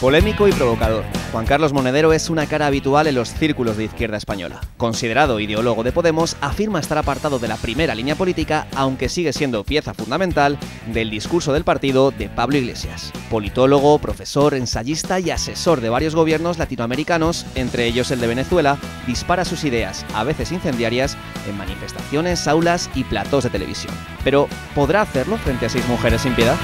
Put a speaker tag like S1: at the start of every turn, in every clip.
S1: Polémico y provocador, Juan Carlos Monedero es una cara habitual en los círculos de izquierda española. Considerado ideólogo de Podemos, afirma estar apartado de la primera línea política, aunque sigue siendo pieza fundamental del discurso del partido de Pablo Iglesias. Politólogo, profesor, ensayista y asesor de varios gobiernos latinoamericanos, entre ellos el de Venezuela, dispara sus ideas, a veces incendiarias, en manifestaciones, aulas y platós de televisión. Pero, ¿podrá hacerlo frente a 6 mujeres sin piedad?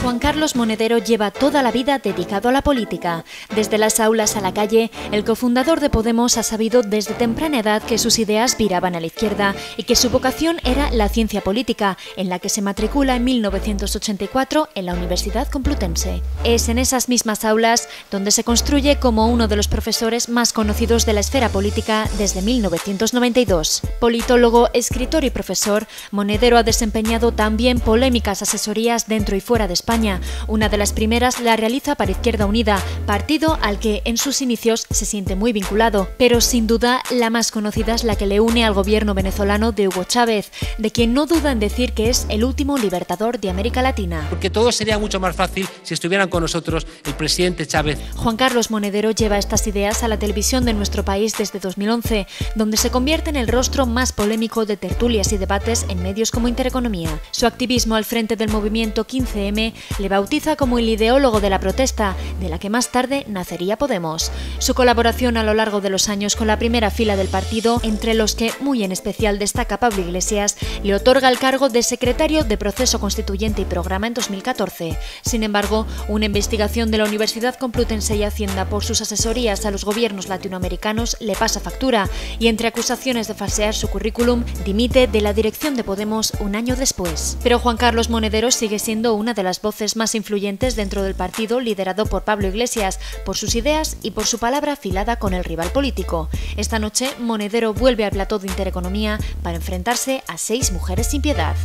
S2: Juan Carlos Monedero lleva toda la vida dedicado a la política. Desde las aulas a la calle, el cofundador de Podemos ha sabido desde temprana edad que sus ideas viraban a la izquierda y que su vocación era la ciencia política, en la que se matricula en 1984 en la Universidad Complutense. Es en esas mismas aulas donde se construye como uno de los profesores más conocidos de la esfera política desde 1992. Politólogo, escritor y profesor, Monedero ha desempeñado también polémicas asesorías dentro y fuera de España. Una de las primeras la realiza para Izquierda Unida, partido al que en sus inicios se siente muy vinculado, pero sin duda la más conocida es la que le une al gobierno venezolano de Hugo Chávez, de quien no duda en decir que es el último libertador de América Latina.
S3: Porque todo sería mucho más fácil si estuvieran con nosotros el presidente Chávez.
S2: Juan Carlos Monedero lleva estas ideas a la televisión de nuestro país desde 2011, donde se convierte en el rostro más polémico de tertulias y debates en medios como Intereconomía. Su activismo al frente del movimiento 15M le bautiza como el ideólogo de la protesta, de la que más tarde nacería Podemos. Su colaboración a lo largo de los años con la primera fila del partido, entre los que muy en especial destaca Pablo Iglesias, le otorga el cargo de secretario de Proceso Constituyente y Programa en 2014. Sin embargo, una investigación de la Universidad Complutense y Hacienda por sus asesorías a los gobiernos latinoamericanos le pasa factura y, entre acusaciones de falsear su currículum, dimite de la dirección de Podemos un año después. Pero Juan Carlos Monedero sigue siendo una de las voces más influyentes dentro del partido liderado por Pablo Iglesias, por sus ideas y por su palabra afilada con el rival político. Esta noche, Monedero vuelve al plató de Intereconomía para enfrentarse a 6 mujeres sin piedad.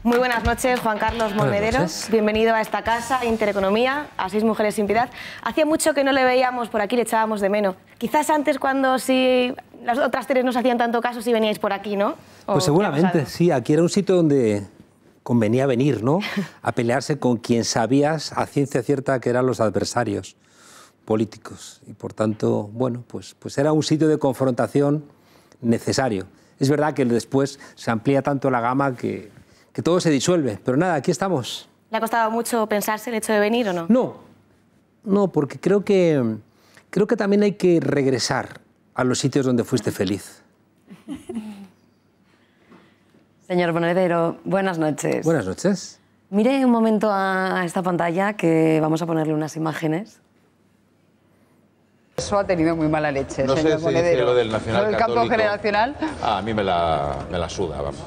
S4: Muy buenas noches, Juan Carlos Monedero. Bienvenido a esta casa, Intereconomía, a 6 mujeres sin piedad. Hacía mucho que no le veíamos por aquí, le echábamos de menos. Quizás antes, cuando sí las otras 3 nos hacían tanto caso, si veníais por aquí, ¿no?
S5: Pues seguramente, sí. Aquí era un sitio donde convenía venir, ¿no? A pelearse con quien sabías a ciencia cierta que eran los adversarios políticos. Y por tanto, bueno, pues era un sitio de confrontación necesario. Es verdad que después se amplía tanto la gama que todo se disuelve. Pero nada, aquí estamos.
S4: ¿Le ha costado mucho pensarse el hecho de venir o no?
S5: No, porque creo que también hay que regresar a los sitios donde fuiste feliz.
S6: Señor Monedero, buenas noches.
S5: Buenas noches.
S6: Mire un momento a esta pantalla que vamos a ponerle unas imágenes.
S7: Eso ha tenido muy mala leche,
S8: no
S7: señor
S8: sé
S7: Monedero.
S8: Si lo del nacional
S7: ¿Lo del campo
S8: católico,
S7: generacional?
S8: A mí me la suda, vamos.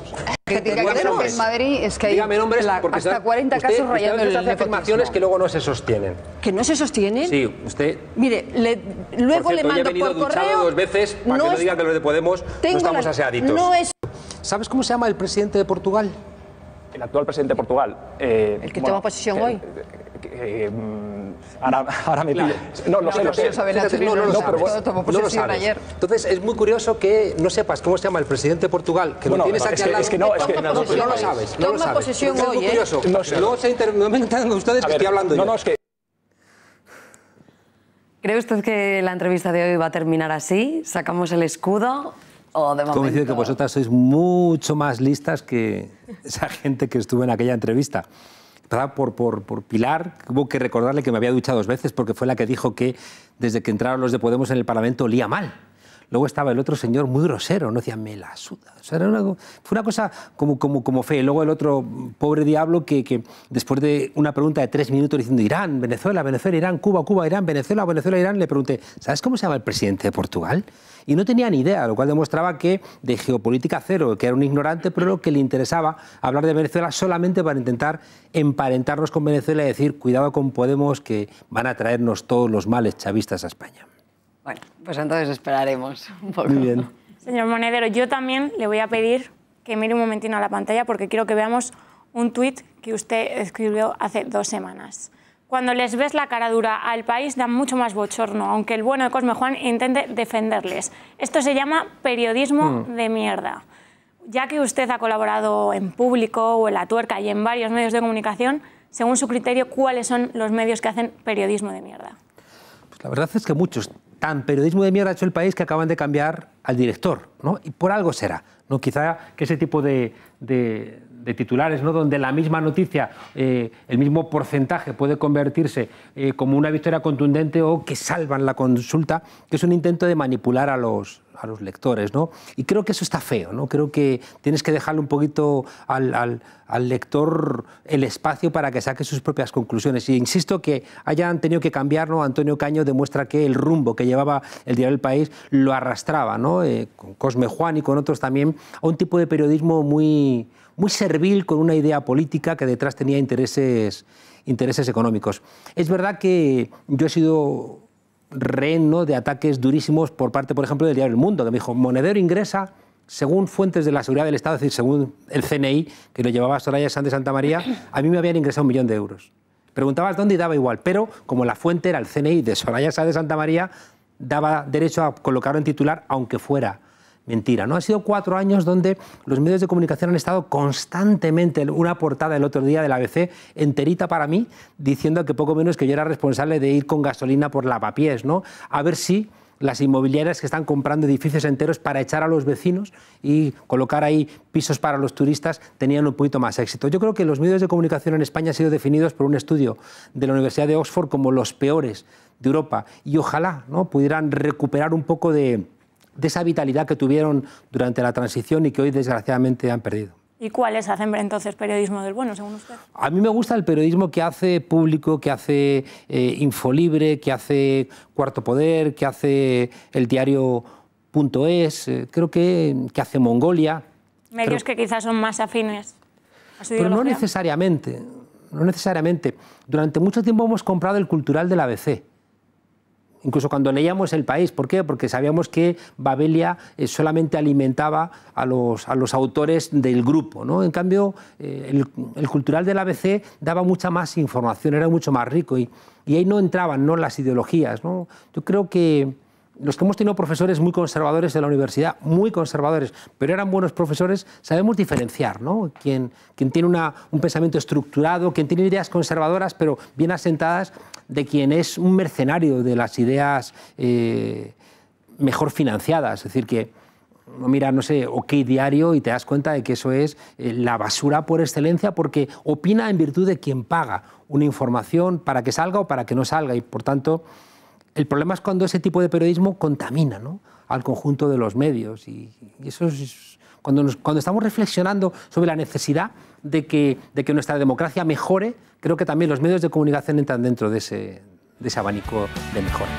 S7: Que diga que en Madrid es que hay hasta 40 casos rayando el
S5: hace afirmaciones que luego no se sostienen.
S7: ¿Que no se sostienen?
S5: Sí, usted...
S7: Mire, luego le mando por correo...
S5: 2 veces para que no digan que los de Podemos no estamos aseaditos.
S7: No es...
S5: ¿Sabes cómo se llama el presidente de Portugal?
S9: El actual presidente de Portugal.
S7: ¿El que toma posesión hoy?
S9: Ahora me pide. No lo sé.
S7: No lo sabes. Ayer.
S5: Entonces es muy curioso que no sepas cómo se llama el presidente de Portugal, que lo tienes aquí al lado.
S9: Es que no
S5: lo sabes.
S7: Toma posesión hoy,
S5: es muy curioso. No me entiendan ustedes que estoy hablando yo.
S9: No, es que...
S6: ¿Cree usted que la entrevista de hoy va a terminar así? ¿Sacamos el escudo? ¿O de momento?
S5: Coincido que vosotras sois mucho más listas que esa gente que estuvo en aquella entrevista. Por Pilar, hubo que recordarle que me había duchado 2 veces porque fue la que dijo que desde que entraron los de Podemos en el Parlamento olía mal. Luego estaba el otro señor muy grosero, no decía, me la suda. O sea, fue una cosa como fe. Luego el otro pobre diablo que después de una pregunta de 3 minutos diciendo Irán, Venezuela, Irán, Cuba, Irán, Venezuela, Irán, le pregunté, ¿sabes cómo se llama el presidente de Portugal? Y no tenía ni idea, lo cual demostraba que de geopolítica cero, que era un ignorante, pero que le interesaba hablar de Venezuela solamente para intentar emparentarnos con Venezuela y decir, cuidado con Podemos, que van a traernos todos los males chavistas a España.
S6: Bueno, pues entonces esperaremos un poco.
S5: Muy bien.
S10: Señor Monedero, yo también le voy a pedir que mire un momentino a la pantalla porque quiero que veamos un tuit que usted escribió hace 2 semanas. Cuando les ves la cara dura al país da mucho más bochorno, aunque el bueno de Cosme Juan intente defenderles. Esto se llama periodismo de mierda. ya que usted ha colaborado en Público o en La Tuerca y en varios medios de comunicación, según su criterio, ¿cuáles son los medios que hacen periodismo de mierda?
S5: Pues la verdad es que muchos. Tan periodismo de mierda ha hecho el país que acaban de cambiar al director, ¿no? Y por algo será, ¿no? Quizá que ese tipo de titulares, ¿no? Donde la misma noticia, el mismo porcentaje puede convertirse como una victoria contundente o que salvan la consulta, que es un intento de manipular a los lectores, ¿no? Y creo que eso está feo, ¿no? Creo que tienes que dejarle un poquito al lector el espacio para que saque sus propias conclusiones. Y insisto que hayan tenido que cambiar, ¿no? Antonio Caño demuestra que el rumbo que llevaba el diario El País lo arrastraba, ¿no? Con Cosme Juan y con otros también, a un tipo de periodismo muy servil, con una idea política que detrás tenía intereses económicos. Es verdad que yo he sido rehén, ¿no? De ataques durísimos por parte, por ejemplo, del diario El Mundo, que me dijo, Monedero ingresa, según fuentes de la seguridad del Estado, es decir, según el CNI, que lo llevaba Soraya Sáenz de Santamaría, a mí me habían ingresado 1 millón de euros. Preguntabas dónde y daba igual, pero como la fuente era el CNI de Soraya Sáenz de Santamaría, daba derecho a colocarlo en titular, aunque fuera mentira, ¿no? Han sido 4 años donde los medios de comunicación han estado constantemente, una portada el otro día del ABC enterita para mí, diciendo que poco menos que yo era responsable de ir con gasolina por lavapiés, ¿no? A ver si las inmobiliarias que están comprando edificios enteros para echar a los vecinos y colocar ahí pisos para los turistas tenían un poquito más éxito. Yo creo que los medios de comunicación en España han sido definidos por un estudio de la Universidad de Oxford como los peores de Europa y ojalá, ¿no? Pudieran recuperar un poco de esa vitalidad que tuvieron durante la transición y que hoy desgraciadamente han perdido.
S10: ¿Y cuáles hacen entonces periodismo del bueno, según usted?
S5: A mí me gusta el periodismo que hace Público, que hace Infolibre, que hace Cuarto Poder, que hace el diario.es, creo que hace Mongolia.
S10: Medios que quizás son más afines a su
S5: ideología. Pero no necesariamente. Durante mucho tiempo hemos comprado el cultural del ABC. Incluso cuando leíamos El País. ¿Por qué? Porque sabíamos que Babelia solamente alimentaba a los autores del grupo, ¿no? En cambio, el cultural del ABC daba mucha más información, era mucho más rico y ahí no entraban, ¿no?, las ideologías, ¿no? Yo creo que los que hemos tenido profesores muy conservadores en la universidad, muy conservadores, pero eran buenos profesores, sabemos diferenciar, ¿no? Quien tiene un pensamiento estructurado, quien tiene ideas conservadoras pero bien asentadas, de quien es un mercenario de las ideas mejor financiadas. Es decir, que mira, no sé, OK Diario y te das cuenta de que eso es la basura por excelencia porque opina en virtud de quien paga una información para que salga o para que no salga y, por tanto, el problema es cuando ese tipo de periodismo contamina, ¿no?, al conjunto de los medios y eso es cuando estamos reflexionando sobre la necesidad de que nuestra democracia mejore, creo que también los medios de comunicación entran dentro de ese abanico de mejora.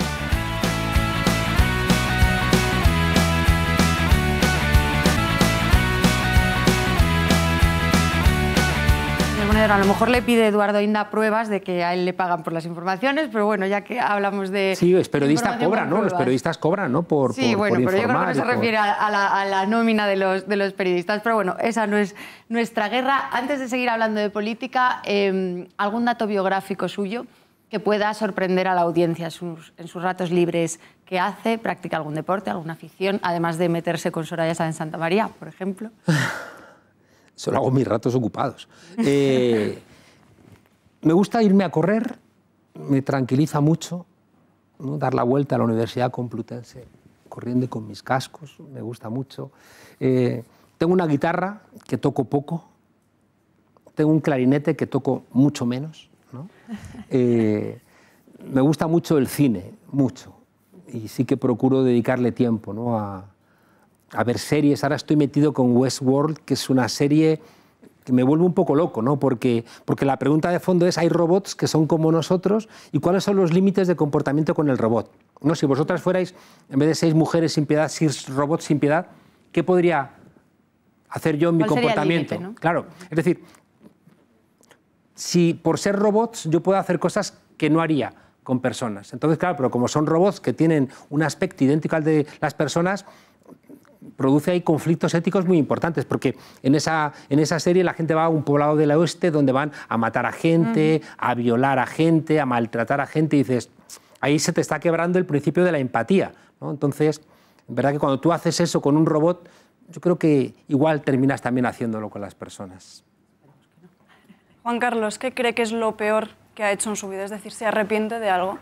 S6: A lo mejor le pide Eduardo Inda pruebas de que a él le pagan por las informaciones, pero bueno, ya que hablamos de...
S5: Sí, es periodista cobra, ¿no? Los periodistas cobran, ¿no? Por
S6: bueno, pero yo creo que no se refiere a la nómina de los periodistas. Pero bueno, esa no es nuestra guerra. Antes de seguir hablando de política, ¿algún dato biográfico suyo que pueda sorprender a la audiencia en sus ratos libres que hace? ¿Practica algún deporte, alguna afición, además de meterse con Soraya Sáenz de Santamaría, por ejemplo?
S5: Solo hago mis ratos ocupados. Me gusta irme a correr, me tranquiliza mucho, ¿no?, dar la vuelta a la Universidad Complutense corriendo con mis cascos, me gusta mucho. Tengo una guitarra que toco poco, tengo un clarinete que toco mucho menos, ¿no? Me gusta mucho el cine, mucho, y sí que procuro dedicarle tiempo, ¿no?, a ver series. Ahora estoy metido con Westworld, que es una serie que me vuelve un poco loco, ¿no? Porque la pregunta de fondo es, ¿hay robots que son como nosotros? ¿Y cuáles son los límites de comportamiento con el robot? ¿No? Si vosotras fuerais, en vez de 6 mujeres sin piedad, 6 robots sin piedad, ¿qué podría hacer yo en mi comportamiento?
S6: El límite, ¿no?
S5: Claro, es decir, si por ser robots yo puedo hacer cosas que no haría con personas. Entonces, claro, pero como son robots que tienen un aspecto idéntico al de las personas, produce ahí conflictos éticos muy importantes, porque en esa serie la gente va a un poblado del oeste donde van a matar a gente, a violar a gente, a maltratar a gente, y dices, ahí se te está quebrando el principio de la empatía, ¿no? Entonces, es verdad que cuando tú haces eso con un robot, yo creo que igual terminas también haciéndolo con las personas.
S11: Juan Carlos, ¿qué cree que es lo peor que ha hecho en su vida? Es decir, ¿se arrepiente de algo?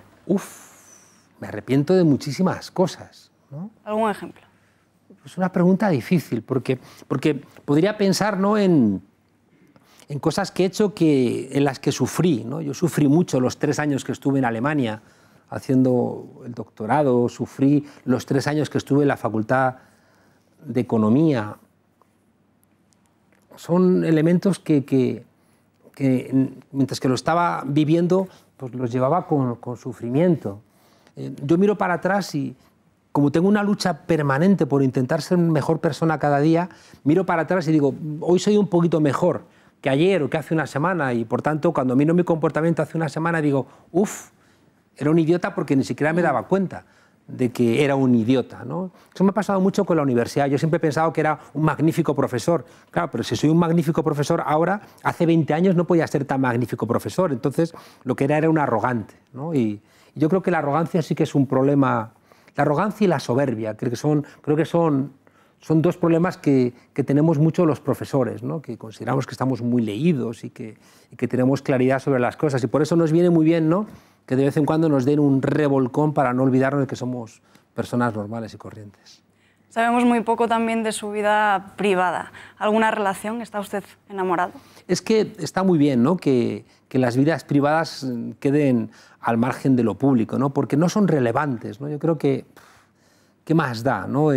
S5: Me arrepiento de muchísimas cosas, ¿no?
S11: ¿Algún ejemplo?
S5: Es una pregunta difícil, porque podría pensar, ¿no?, en cosas que he hecho en las que sufrí, ¿no? Yo sufrí mucho los 3 años que estuve en Alemania haciendo el doctorado, sufrí los 3 años que estuve en la Facultad de Economía. Son elementos que mientras que lo estaba viviendo, pues los llevaba con sufrimiento. Yo miro para atrás y, como tengo una lucha permanente por intentar ser una mejor persona cada día, miro para atrás y digo, hoy soy un poquito mejor que ayer o que hace una semana, y por tanto, cuando miro mi comportamiento hace una semana, digo, era un idiota, porque ni siquiera me daba cuenta de que era un idiota, ¿no? Eso me ha pasado mucho con la universidad. Yo siempre he pensado que era un magnífico profesor. Claro, pero si soy un magnífico profesor ahora, hace 20 años no podía ser tan magnífico profesor. Entonces, lo que era un arrogante, ¿no? Y yo creo que la arrogancia sí que es un problema. La arrogancia y la soberbia, creo que son 2 problemas que tenemos mucho los profesores, ¿no? Que consideramos que estamos muy leídos y que tenemos claridad sobre las cosas. Y por eso nos viene muy bien, ¿no?, que de vez en cuando nos den un revolcón para no olvidarnos de que somos personas normales y corrientes.
S11: Sabemos muy poco también de su vida privada. ¿Alguna relación? ¿Está usted enamorado?
S5: Es que está muy bien, ¿no?, que las vidas privadas queden al margen de lo público, ¿no?, porque no son relevantes, ¿no? Yo creo que ¿qué más da, ¿no?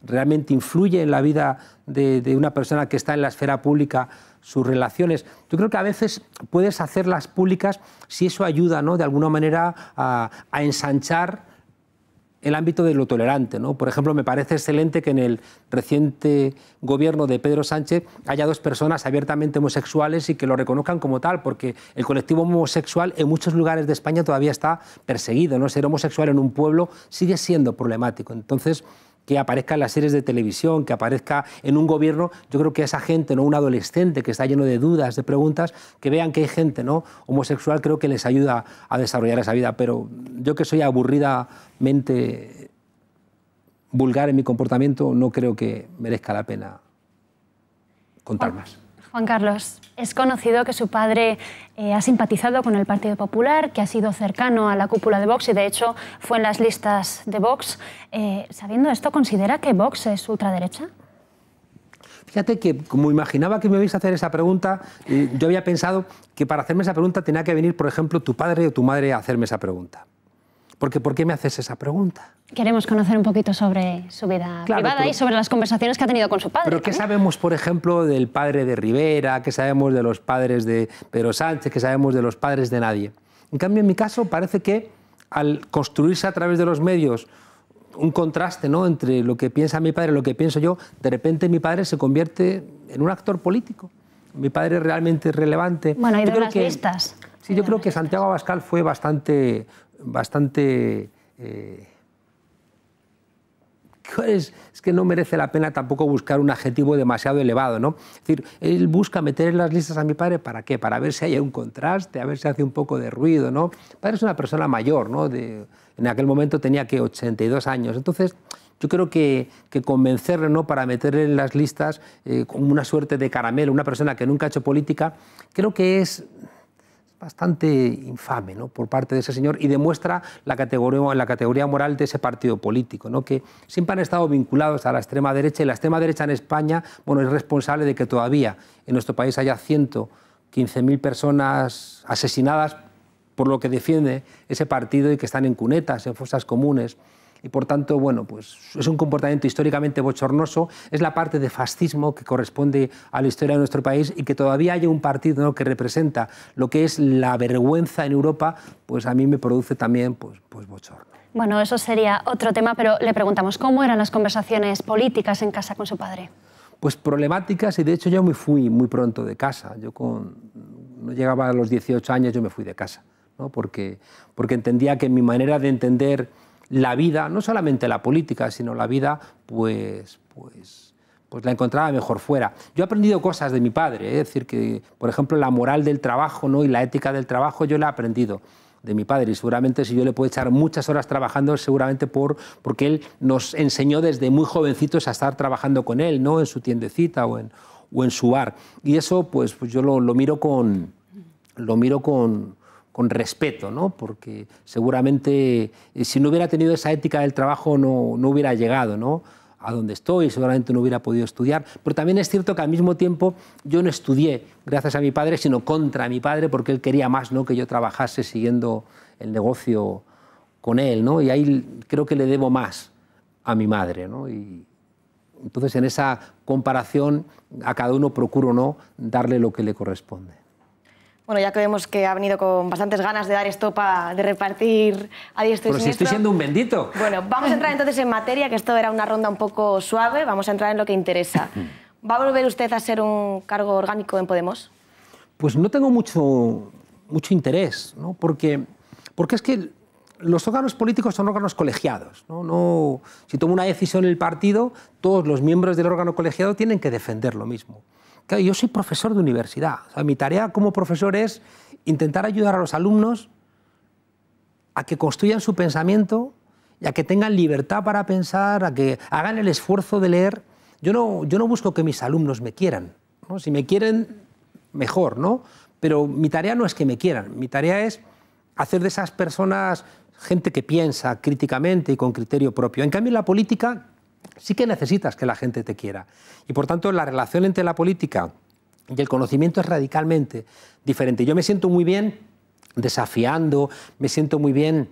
S5: Realmente influye en la vida de una persona que está en la esfera pública sus relaciones. Yo creo que a veces puedes hacerlas públicas si eso ayuda, ¿no?, de alguna manera a ensanchar el ámbito de lo tolerante, ¿no? Por ejemplo, me parece excelente que en el reciente gobierno de Pedro Sánchez haya 2 personas abiertamente homosexuales y que lo reconozcan como tal, porque el colectivo homosexual en muchos lugares de España todavía está perseguido, ¿no? Ser homosexual en un pueblo sigue siendo problemático. Entonces, que aparezca en las series de televisión, que aparezca en un gobierno, yo creo que esa gente, ¿no?, un adolescente que está lleno de dudas, de preguntas, que vean que hay gente, ¿no?, homosexual, creo que les ayuda a desarrollar esa vida. Pero yo, que soy aburridamente vulgar en mi comportamiento, no creo que merezca la pena contar más.
S12: Juan Carlos, es conocido que su padre ha simpatizado con el Partido Popular, que ha sido cercano a la cúpula de Vox y, de hecho, fue en las listas de Vox. Sabiendo esto, ¿considera que Vox es ultraderecha?
S5: Fíjate que, como imaginaba que me ibais a hacer esa pregunta, yo había pensado que para hacerme esa pregunta tenía que venir, por ejemplo, tu padre o tu madre a hacerme esa pregunta. Porque, ¿por qué me haces esa pregunta?
S12: Queremos conocer un poquito sobre su vida privada y sobre las conversaciones que ha tenido con su padre.
S5: Pero ¿qué sabemos, por ejemplo, del padre de Rivera? ¿Qué sabemos de los padres de Pedro Sánchez? ¿Qué sabemos de los padres de nadie? En cambio, en mi caso, parece que al construirse a través de los medios un contraste, ¿no?, entre lo que piensa mi padre y lo que pienso yo, de repente mi padre se convierte en un actor político. Mi padre es realmente relevante.
S12: Bueno, y de las listas.
S5: Sí, yo creo que Santiago Abascal fue bastante es que no merece la pena tampoco buscar un adjetivo demasiado elevado, ¿no? Es decir, él busca meter en las listas a mi padre, ¿para qué? Para ver si hay un contraste, a ver si hace un poco de ruido, ¿no? Mi padre es una persona mayor, ¿no? En aquel momento tenía 82 años. Entonces, yo creo que convencerle, ¿no?, para meterle en las listas como una suerte de caramelo, una persona que nunca ha hecho política, creo que es bastante infame, ¿no?, por parte de ese señor, y demuestra la categoría moral de ese partido político, ¿no?, que siempre han estado vinculados a la extrema derecha, y la extrema derecha en España, bueno, es responsable de que todavía en nuestro país haya 115.000 personas asesinadas por lo que defiende ese partido y que están en cunetas, en fosas comunes. Y por tanto, bueno, pues es un comportamiento históricamente bochornoso, es la parte de fascismo que corresponde a la historia de nuestro país, y que todavía haya un partido, ¿no?, que representa lo que es la vergüenza en Europa, pues a mí me produce también pues bochorno.
S12: Bueno, eso sería otro tema, pero le preguntamos, ¿cómo eran las conversaciones políticas en casa con su padre?
S5: Pues problemáticas, y de hecho yo me fui muy pronto de casa. Yo no llegaba a los 18 años, yo me fui de casa, ¿no?, porque entendía que mi manera de entender la vida, no solamente la política, sino la vida, pues la encontraba mejor fuera. Yo he aprendido cosas de mi padre, es decir, que, por ejemplo, la moral del trabajo, ¿no?, y la ética del trabajo yo la he aprendido de mi padre, y seguramente si yo le puedo echar muchas horas trabajando es seguramente porque él nos enseñó desde muy jovencitos a estar trabajando con él, ¿no? En su tiendecita o en su bar. Y eso pues yo lo miro con respeto, ¿no? Porque seguramente si no hubiera tenido esa ética del trabajo no hubiera llegado, ¿no? A donde estoy, seguramente no hubiera podido estudiar. Pero también es cierto que al mismo tiempo yo no estudié gracias a mi padre, sino contra mi padre, porque él quería más, ¿no? Que yo trabajase siguiendo el negocio con él, ¿no? Y ahí creo que le debo más a mi madre, ¿no? Y entonces en esa comparación a cada uno procuro, ¿no?, darle lo que le corresponde.
S4: Bueno, ya que vemos que ha venido con bastantes ganas de dar estopa, de repartir a diestro y
S5: Pero
S4: siniestro.
S5: si estoy siendo un bendito.
S4: Bueno, vamos a entrar entonces en materia, que esto era una ronda un poco suave, vamos a entrar en lo que interesa. ¿Va a volver usted a ser un cargo orgánico en Podemos?
S5: Pues no tengo mucho interés, ¿no? Porque es que los órganos políticos son órganos colegiados, ¿no? Si toma una decisión el partido, todos los miembros del órgano colegiado tienen que defender lo mismo. Claro, yo soy profesor de universidad. O sea, mi tarea como profesor es intentar ayudar a los alumnos a que construyan su pensamiento y a que tengan libertad para pensar, a que hagan el esfuerzo de leer. Yo no busco que mis alumnos me quieran, ¿no? Si me quieren, mejor, ¿no? Pero mi tarea no es que me quieran, mi tarea es hacer de esas personas gente que piensa críticamente y con criterio propio. En cambio, en la política sí que necesitas que la gente te quiera. Y por tanto, la relación entre la política y el conocimiento es radicalmente diferente. Yo me siento muy bien desafiando, me siento muy bien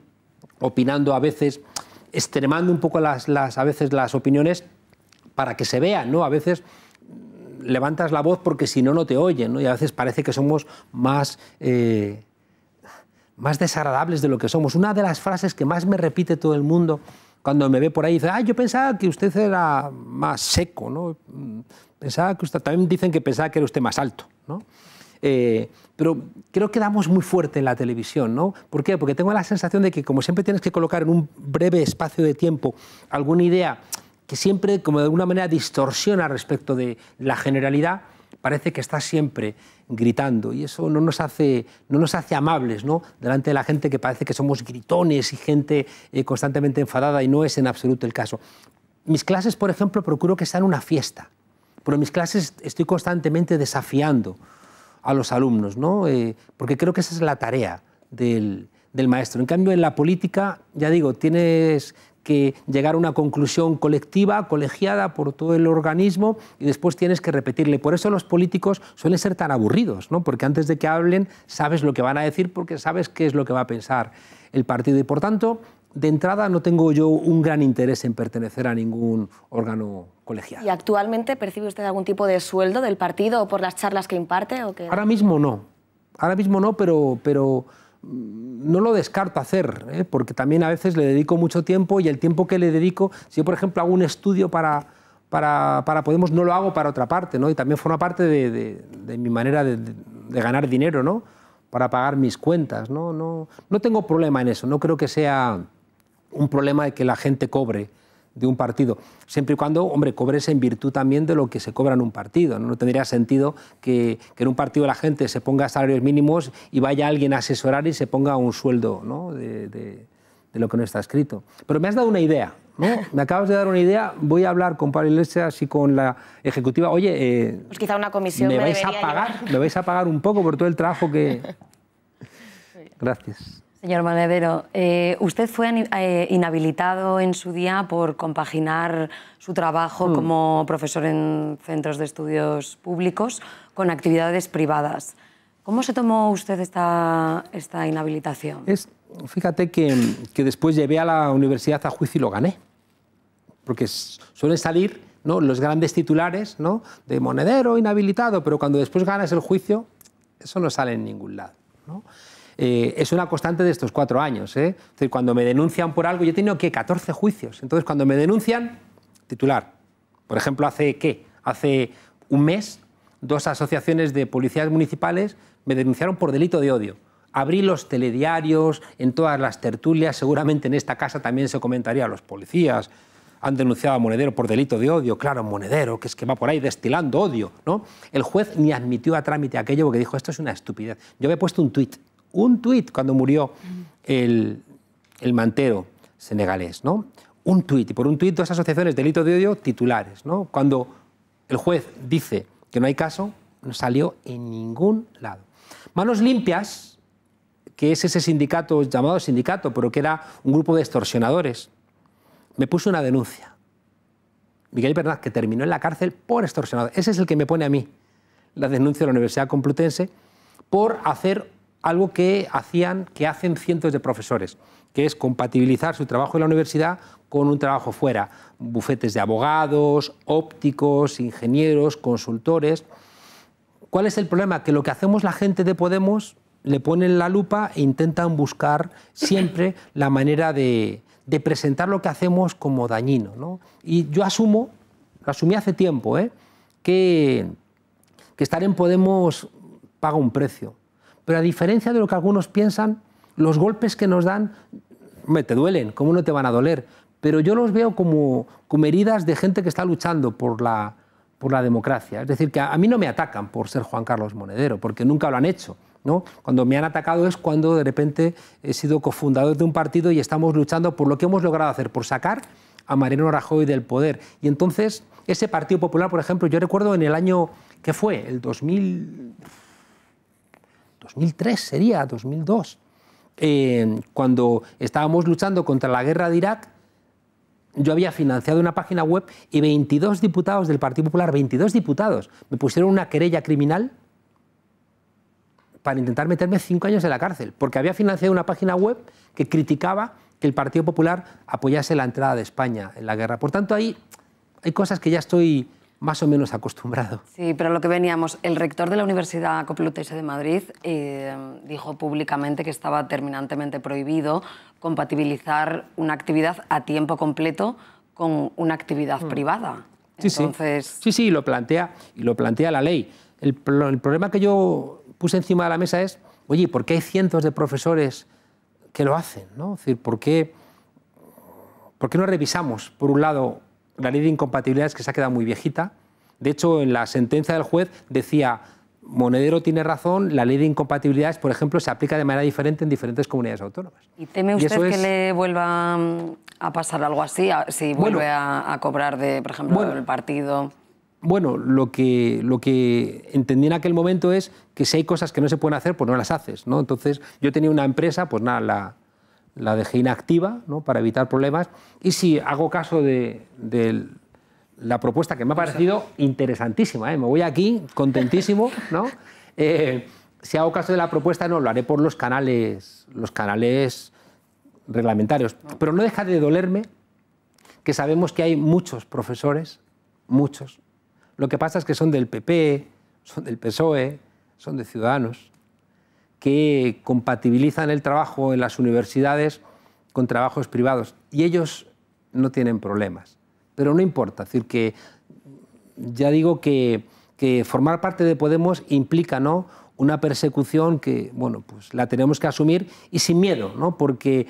S5: opinando a veces, extremando un poco a veces las opiniones para que se vean, ¿no? A veces levantas la voz porque si no, no te oyen, ¿no? Y a veces parece que somos más desagradables de lo que somos. Una de las frases que más me repite todo el mundo cuando me ve por ahí, dice, yo pensaba que usted era más seco, ¿no? Pensaba que usted... También dicen que pensaba que era usted más alto, ¿no? Pero creo que damos muy fuerte en la televisión, ¿no? ¿Por qué? Porque tengo la sensación de que como siempre tienes que colocar en un breve espacio de tiempo alguna idea que siempre, como de alguna manera, distorsiona respecto de la generalidad, parece que estás siempre gritando y eso no nos hace amables, ¿no? Delante de la gente, que parece que somos gritones y gente constantemente enfadada, y no es en absoluto el caso. Mis clases, por ejemplo, procuro que sean una fiesta, pero en mis clases estoy constantemente desafiando a los alumnos, ¿no? Porque creo que esa es la tarea del maestro. En cambio, en la política, ya digo, tienes que llegar a una conclusión colectiva, colegiada por todo el organismo, y después tienes que repetirle. Por eso los políticos suelen ser tan aburridos, ¿no? Porque antes de que hablen sabes lo que van a decir, porque sabes qué es lo que va a pensar el partido. Y por tanto, de entrada no tengo yo un gran interés en pertenecer a ningún órgano colegiado.
S4: ¿Y actualmente percibe usted algún tipo de sueldo del partido o por las charlas que imparte? ¿O qué?
S5: Ahora mismo no, pero no lo descarto hacer, porque también a veces le dedico mucho tiempo, y el tiempo que le dedico, si yo por ejemplo hago un estudio para Podemos, no lo hago para otra parte, ¿no? Y también forma parte de mi manera de ganar dinero, ¿no? Para pagar mis cuentas, ¿no? No tengo problema en eso, no creo que sea un problema de que la gente cobre de un partido, siempre y cuando, hombre, cobres en virtud también de lo que se cobra en un partido, ¿no? No tendría sentido que en un partido la gente se ponga salarios mínimos y vaya alguien a asesorar y se ponga un sueldo, ¿no? de lo que no está escrito. Pero me has dado una idea, ¿no? Me acabas de dar una idea, voy a hablar con Pablo Iglesias y con la ejecutiva. Oye,
S4: pues quizá una comisión
S5: ¿me vais a pagar un poco por todo el trabajo que...? Gracias.
S13: Señor Monedero, usted fue inhabilitado en su día por compaginar su trabajo como profesor en centros de estudios públicos con actividades privadas. ¿Cómo se tomó usted esta inhabilitación?
S5: Fíjate que después llevé a la universidad a juicio y lo gané. Porque suelen salir, ¿no?, los grandes titulares, ¿no?, de Monedero inhabilitado, pero cuando después ganas el juicio, eso no sale en ningún lado, ¿no? Es una constante de estos 4 años, ¿eh? Es decir, cuando me denuncian por algo, yo he tenido, ¿qué?, 14 juicios. Entonces, cuando me denuncian, titular. Por ejemplo, hace un mes, 2 asociaciones de policías municipales me denunciaron por delito de odio. Abrí los telediarios, en todas las tertulias, seguramente en esta casa también se comentaría, los policías han denunciado a Monedero por delito de odio. Claro, Monedero, que es que va por ahí destilando odio, ¿no? El juez ni admitió a trámite aquello porque dijo, esto es una estupidez. Yo había puesto un tuit cuando murió el mantero senegalés, ¿no? Un tuit, y por un tuit dos asociaciones de delito de odio titulares, ¿no? Cuando el juez dice que no hay caso, no salió en ningún lado. Manos Limpias, que es ese sindicato llamado sindicato, pero que era un grupo de extorsionadores, me puso una denuncia. Miguel Bernat, que terminó en la cárcel por extorsionador. Ese es el que me pone a mí la denuncia de la Universidad Complutense por hacer algo que hacen cientos de profesores, que es compatibilizar su trabajo en la universidad con un trabajo fuera. Bufetes de abogados, ópticos, ingenieros, consultores. ¿Cuál es el problema? Que lo que hacemos la gente de Podemos le ponen la lupa e intentan buscar siempre la manera de presentar lo que hacemos como dañino, ¿no? Y yo asumo, lo asumí hace tiempo, que estar en Podemos paga un precio. Pero a diferencia de lo que algunos piensan, los golpes que nos dan, te duelen, ¿cómo no te van a doler? Pero yo los veo como heridas de gente que está luchando por la democracia. Es decir, que a mí no me atacan por ser Juan Carlos Monedero, porque nunca lo han hecho, ¿no? Cuando me han atacado es cuando de repente he sido cofundador de un partido y estamos luchando por lo que hemos logrado hacer, por sacar a Mariano Rajoy del poder. Y entonces, ese Partido Popular, por ejemplo, yo recuerdo en el año, ¿qué fue? El 2003 sería, 2002, cuando estábamos luchando contra la guerra de Irak, yo había financiado una página web y 22 diputados del Partido Popular, 22 diputados, me pusieron una querella criminal para intentar meterme 5 años en la cárcel, porque había financiado una página web que criticaba que el Partido Popular apoyase la entrada de España en la guerra. Por tanto, hay cosas que ya estoy más o menos acostumbrado.
S13: Sí, pero lo que veníamos, el rector de la Universidad Complutense de Madrid dijo públicamente que estaba terminantemente prohibido compatibilizar una actividad a tiempo completo con una actividad privada. Entonces...
S5: Sí, lo plantea la ley. El problema que yo puse encima de la mesa es, oye, ¿por qué hay cientos de profesores que lo hacen, ¿no? Es decir, ¿por qué no revisamos, por un lado, la ley de incompatibilidades, que se ha quedado muy viejita? De hecho, en la sentencia del juez decía, Monedero tiene razón, la ley de incompatibilidades, por ejemplo, se aplica de manera diferente en diferentes comunidades autónomas.
S13: ¿Y teme usted que le vuelva a pasar algo así, si vuelve a cobrar, por ejemplo, el partido?
S5: Bueno, lo que entendí en aquel momento es que si hay cosas que no se pueden hacer, pues no las haces, ¿no? Entonces, yo tenía una empresa, pues nada, la dejé inactiva, ¿no? Para evitar problemas, y si hago caso de la propuesta, que me ha parecido interesantísima, me voy aquí contentísimo, ¿no? Si hago caso de la propuesta, no, lo haré por los canales reglamentarios. Pero no deja de dolerme que sabemos que hay muchos profesores, muchos. Lo que pasa es que son del PP, son del PSOE, son de Ciudadanos, que compatibilizan el trabajo en las universidades con trabajos privados. Y ellos no tienen problemas. Pero no importa. Es decir, que ya digo que formar parte de Podemos implica, ¿no?, una persecución que, bueno, pues la tenemos que asumir y sin miedo, ¿no? Porque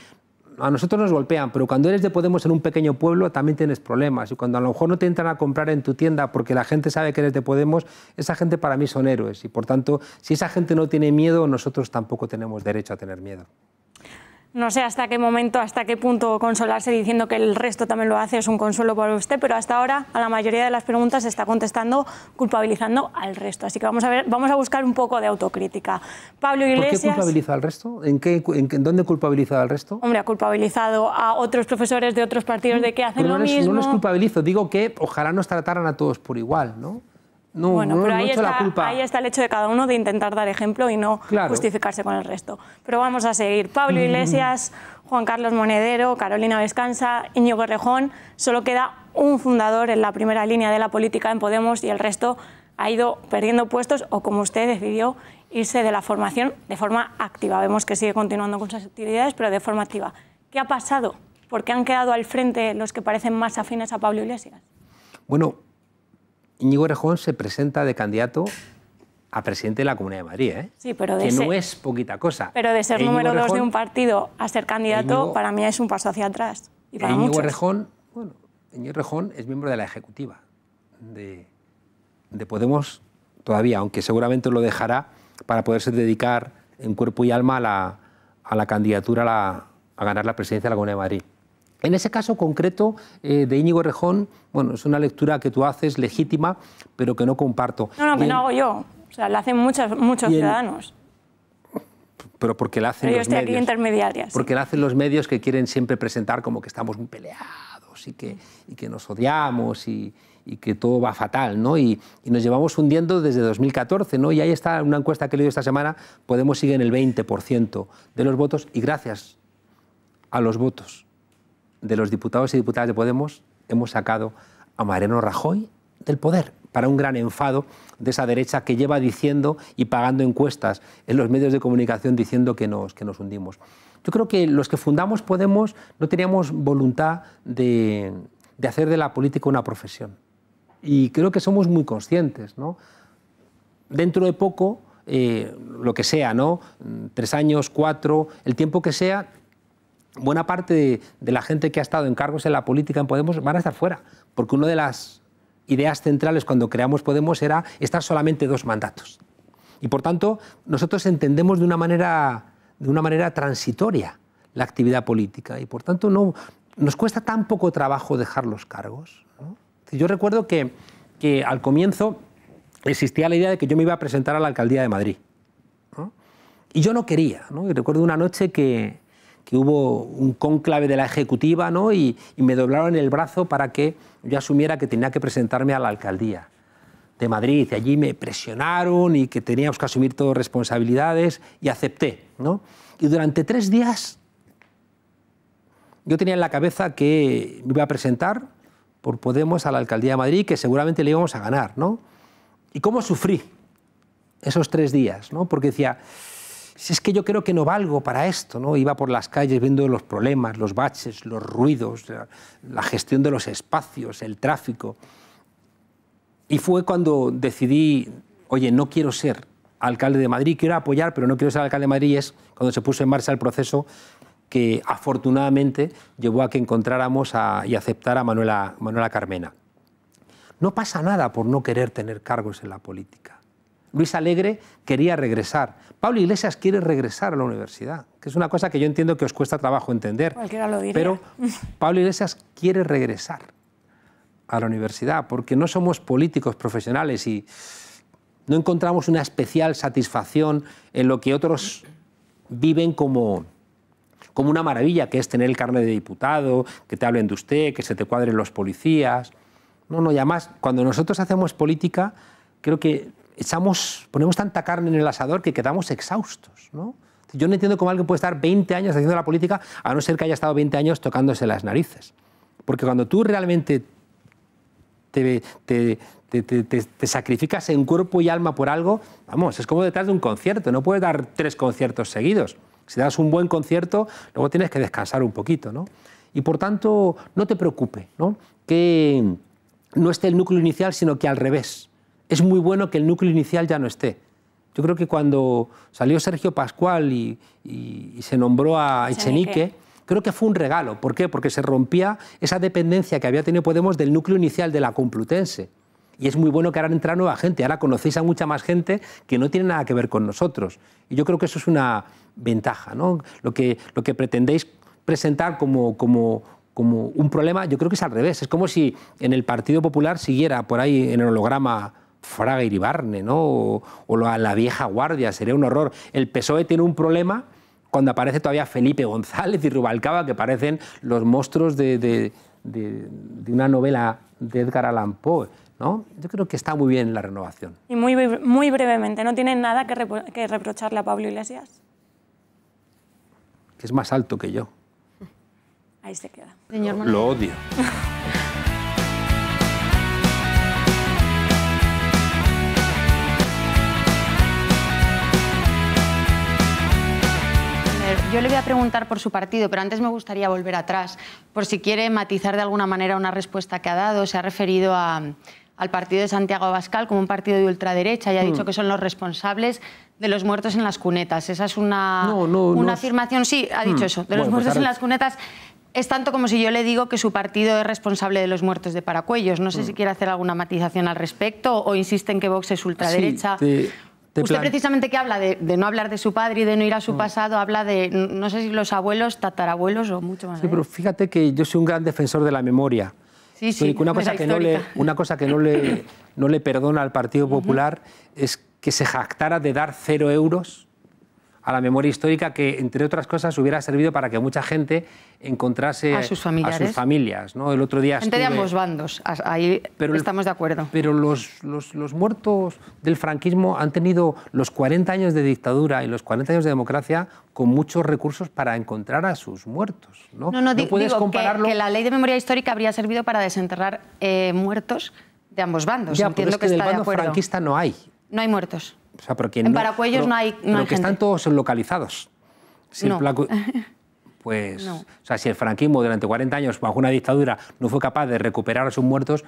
S5: a nosotros nos golpean, pero cuando eres de Podemos en un pequeño pueblo también tienes problemas. Y cuando a lo mejor no te entran a comprar en tu tienda porque la gente sabe que eres de Podemos, esa gente para mí son héroes. Y por tanto, si esa gente no tiene miedo, nosotros tampoco tenemos derecho a tener miedo.
S10: No sé hasta qué momento, hasta qué punto consolarse diciendo que el resto también lo hace es un consuelo para usted, pero hasta ahora a la mayoría de las preguntas se está contestando culpabilizando al resto. Así que vamos a buscar un poco de autocrítica. Pablo Iglesias...
S5: ¿Por qué culpabiliza al resto? ¿En dónde culpabiliza al resto?
S10: Hombre, ha culpabilizado a otros profesores de otros partidos de que hacen lo mismo.
S5: No los culpabilizo, digo que ojalá nos trataran a todos por igual, ¿no? No,
S10: bueno, pero
S5: ahí
S10: está el hecho de cada uno de intentar dar ejemplo y no justificarse con el resto. Pero vamos a seguir. Pablo Iglesias, Juan Carlos Monedero, Carolina Vescansa, Íñigo Errejón. Solo queda un fundador en la primera línea de la política en Podemos y el resto ha ido perdiendo puestos o, como usted decidió, irse de la formación de forma activa. Vemos que sigue continuando con sus actividades, pero de forma activa. ¿Qué ha pasado? ¿Por qué han quedado al frente los que parecen más afines a Pablo Iglesias?
S5: Bueno, Íñigo Errejón se presenta de candidato a presidente de la Comunidad de Madrid,
S10: Sí, pero
S5: que no es poquita cosa.
S10: Pero de ser número 2 de un partido a ser candidato, para mí es un paso hacia atrás. Y para
S5: Íñigo Errejón, bueno, Íñigo Errejón es miembro de la ejecutiva de Podemos todavía, aunque seguramente lo dejará para poderse dedicar en cuerpo y alma a a la candidatura a ganar la presidencia de la Comunidad de Madrid. En ese caso concreto de Íñigo Errejón, bueno, es una lectura que tú haces legítima, pero que no comparto.
S10: No, que no hago yo. O sea, la hacen muchos ciudadanos.
S5: Pero porque la hacen
S10: pero yo
S5: los
S10: estoy
S5: medios.
S10: Aquí intermediaria. Sí.
S5: Porque la hacen los medios que quieren siempre presentar como que estamos muy peleados y que nos odiamos y que todo va fatal, ¿no? Y nos llevamos hundiendo desde 2014, ¿no? Y ahí está una encuesta que he leído esta semana, Podemos sigue en el 20% de los votos y gracias a los votos de los diputados y diputadas de Podemos hemos sacado a Mariano Rajoy del poder para un gran enfado de esa derecha que lleva diciendo y pagando encuestas en los medios de comunicación diciendo que nos hundimos. Yo creo que los que fundamos Podemos no teníamos voluntad de hacer de la política una profesión. Y creo que somos muy conscientes, ¿no? Dentro de poco, lo que sea, ¿no? 3 años, 4, el tiempo que sea, buena parte de la gente que ha estado en cargos en la política en Podemos van a estar fuera, porque una de las ideas centrales cuando creamos Podemos era estar solamente 2 mandatos. Y por tanto, nosotros entendemos de una manera transitoria la actividad política y por tanto no, nos cuesta tan poco trabajo dejar los cargos, ¿no? Yo recuerdo que al comienzo existía la idea de que yo me iba a presentar a la alcaldía de Madrid, ¿no? Y yo no quería, ¿no? Y recuerdo una noche que hubo un cónclave de la ejecutiva, ¿no? y me doblaron el brazo para que yo asumiera que tenía que presentarme a la alcaldía de Madrid. Y allí me presionaron y que teníamos que asumir todas responsabilidades y acepté, ¿no? Y durante 3 días yo tenía en la cabeza que me iba a presentar por Podemos a la alcaldía de Madrid, que seguramente le íbamos a ganar, ¿no? Y cómo sufrí esos 3 días, ¿no? Porque decía, si es que yo creo que no valgo para esto, ¿no? Iba por las calles viendo los problemas, los baches, los ruidos, la gestión de los espacios, el tráfico. Y fue cuando decidí, oye, no quiero ser alcalde de Madrid, quiero apoyar, pero no quiero ser alcalde de Madrid, y es cuando se puso en marcha el proceso que afortunadamente llevó a que encontráramos y aceptara a Manuela Carmena. No pasa nada por no querer tener cargos en la política. Luis Alegre quería regresar. Pablo Iglesias quiere regresar a la universidad, que es una cosa que yo entiendo que os cuesta trabajo entender.
S10: Cualquiera lo diría.
S5: Pero Pablo Iglesias quiere regresar a la universidad porque no somos políticos profesionales y no encontramos una especial satisfacción en lo que otros viven como una maravilla, que es tener el carnet de diputado, que te hablen de usted, que se te cuadren los policías. No, y además, cuando nosotros hacemos política, creo que ponemos tanta carne en el asador que quedamos exhaustos, ¿no? Yo no entiendo cómo alguien puede estar 20 años haciendo la política, a no ser que haya estado 20 años tocándose las narices. Porque cuando tú realmente te sacrificas en cuerpo y alma por algo, vamos, es como detrás de un concierto, no puedes dar 3 conciertos seguidos. Si das un buen concierto, luego tienes que descansar un poquito, ¿no? Y por tanto, no te preocupe, ¿no? Que no esté el núcleo inicial, sino que al revés. Es muy bueno que el núcleo inicial ya no esté. Yo creo que cuando salió Sergio Pascual y se nombró a Echenique, creo que fue un regalo. ¿Por qué? Porque se rompía esa dependencia que había tenido Podemos del núcleo inicial de la Complutense. Y es muy bueno que ahora entra nueva gente. Ahora conocéis a mucha más gente que no tiene nada que ver con nosotros. Y yo creo que eso es una ventaja, ¿no? Lo que pretendéis presentar como un problema, yo creo que es al revés. Es como si en el Partido Popular siguiera por ahí en el holograma Fraga Iribarne, ¿no? o la vieja guardia, sería un horror. El PSOE tiene un problema cuando aparece todavía Felipe González y Rubalcaba, que parecen los monstruos de una novela de Edgar Allan Poe, ¿no? Yo creo que está muy bien la renovación.
S10: Y muy brevemente, ¿no tienen nada que reprocharle a Pablo Iglesias?
S5: Que es más alto que yo.
S10: Ahí se queda.
S5: Lo odio.
S6: Yo le voy a preguntar por su partido, pero antes me gustaría volver atrás, por si quiere matizar de alguna manera una respuesta que ha dado. Se ha referido al partido de Santiago Abascal como un partido de ultraderecha y ha dicho que son los responsables de los muertos en las cunetas. Esa es una afirmación, sí, ha dicho eso, de los muertos en las cunetas. Es tanto como si yo le digo que su partido es responsable de los muertos de Paracuellos. No sé si quiere hacer alguna matización al respecto o insiste en que Vox es ultraderecha.
S5: Sí,
S6: Usted precisamente que habla de no hablar de su padre y de no ir a su pasado, habla de, no sé si los abuelos, tatarabuelos o mucho más.
S5: Sí, pero fíjate que yo soy un gran defensor de la memoria.
S6: Sí, sí,
S5: una cosa que no le perdona al Partido Popular es que se jactara de dar 0 euros a la memoria histórica, que, entre otras cosas, hubiera servido para que mucha gente encontrase
S6: a sus familias,
S5: ¿no? El otro día
S6: gente de ambos bandos, ahí estamos de acuerdo.
S5: Pero los muertos del franquismo han tenido los 40 años de dictadura y los 40 años de democracia con muchos recursos para encontrar a sus muertos. No puedes compararlo.
S6: Que la ley de memoria histórica habría servido para desenterrar muertos de ambos bandos.
S5: Ya,
S6: entiendo
S5: pero es que
S6: está
S5: del bando
S6: de acuerdo.
S5: Franquista no hay.
S6: No hay muertos.
S5: O sea, porque
S6: en Paracuellos no hay
S5: pero que
S6: gente.
S5: están todos localizados. Si
S6: no.
S5: Pues,
S6: no.
S5: o sea, si el franquismo durante 40 años bajo una dictadura no fue capaz de recuperar a sus muertos,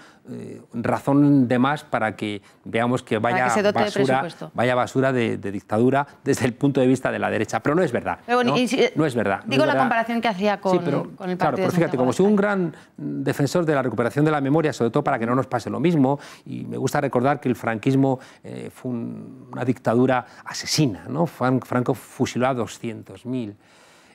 S5: razón de más para que veamos que vaya basura de dictadura desde el punto de vista de la derecha. Pero no es verdad.
S6: Pero bueno,
S5: no es verdad.
S6: Digo la comparación que hacía con el partido.
S5: Claro, pero fíjate, como soy un gran defensor de la recuperación de la memoria, sobre todo para que no nos pase lo mismo, y me gusta recordar que el franquismo fue una dictadura asesina, ¿no? Franco fusiló a 200.000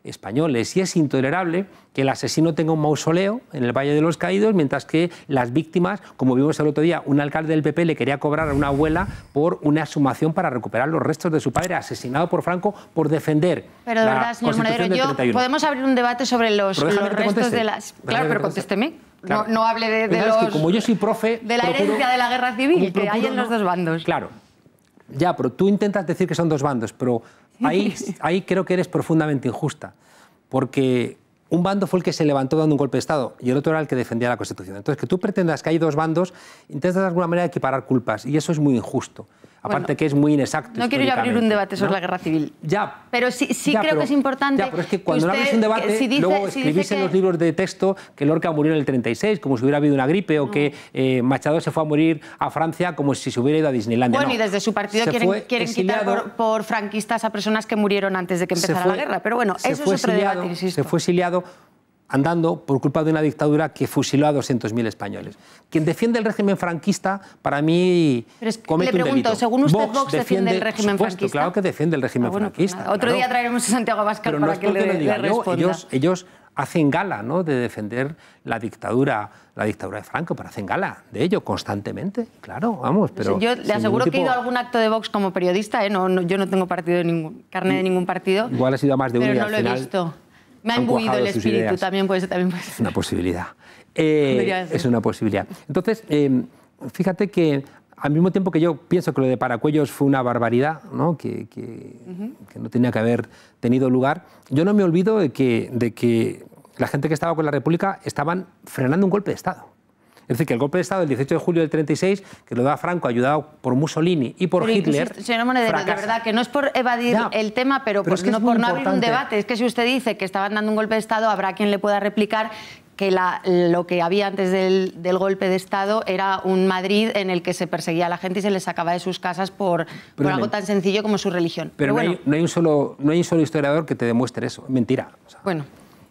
S5: españoles, y es intolerable que el asesino tenga un mausoleo en el Valle de los Caídos, mientras que las víctimas, como vimos el otro día, un alcalde del PP le quería cobrar a una abuela por una exhumación para recuperar los restos de su padre asesinado por Franco por defender.
S6: Pero de verdad, señor Monedero, podemos abrir un debate sobre los restos de las... Claro, pero contésteme. Claro. No hable de los...
S5: que como yo soy profe...
S6: De la herencia de la guerra civil que hay en los dos bandos.
S5: Claro. Ya, pero tú intentas decir que son dos bandos, pero ahí creo que eres profundamente injusta, porque un bando fue el que se levantó dando un golpe de Estado y el otro era el que defendía la Constitución. Entonces, que tú pretendas que hay dos bandos, intentas de alguna manera equiparar culpas, y eso es muy injusto. Aparte que es muy inexacto.
S6: No quiero yo abrir un debate sobre la guerra civil.
S5: Ya.
S6: Pero sí creo que es importante...
S5: Ya, pero es que cuando no abres un debate, luego escribís en los libros de texto que Lorca murió en el 36, como si hubiera habido una gripe, o que Machado se fue a morir a Francia como si se hubiera ido a Disneylandia.
S6: Bueno, y desde su partido quieren quitar por franquistas a personas que murieron antes de que empezara la guerra. Pero bueno, eso es otro debate, insisto.
S5: Se fue exiliado andando por culpa de una dictadura que fusiló a 200.000 españoles. Quien defiende el régimen franquista, para mí, comete un delito. Le pregunto,
S6: según usted, Vox defiende el régimen franquista.
S5: Claro que defiende el régimen franquista.
S6: Pues otro día traeremos a Santiago Abascal para que le responda.
S5: Ellos hacen gala, ¿no?, de defender la dictadura de Franco, pero hacen gala de ello constantemente, claro, vamos. Pero
S6: yo le aseguro que he ido a algún acto de Vox como periodista, yo no tengo carné de ningún partido.
S5: Igual ha sido a más de uno y al
S6: final... Pero no lo he visto. Me ha imbuido el espíritu, también puede ser.
S5: Es una posibilidad. Es una posibilidad. Entonces, fíjate que al mismo tiempo que yo pienso que lo de Paracuellos fue una barbaridad, ¿no?, que no tenía que haber tenido lugar, yo no me olvido de que la gente que estaba con la República estaban frenando un golpe de Estado. Es decir, que el golpe de Estado del 18 de julio del 36, que lo da Franco, ayudado por Mussolini y por Hitler...
S6: Señor Monedero, de verdad, que no es por evadir el tema, pero es que por no abrir un debate. Es que si usted dice que estaban dando un golpe de Estado, habrá quien le pueda replicar que lo que había antes del golpe de Estado era un Madrid en el que se perseguía a la gente y se les sacaba de sus casas por algo tan sencillo como su religión.
S5: Pero bueno, no hay un solo historiador que te demuestre eso. Mentira.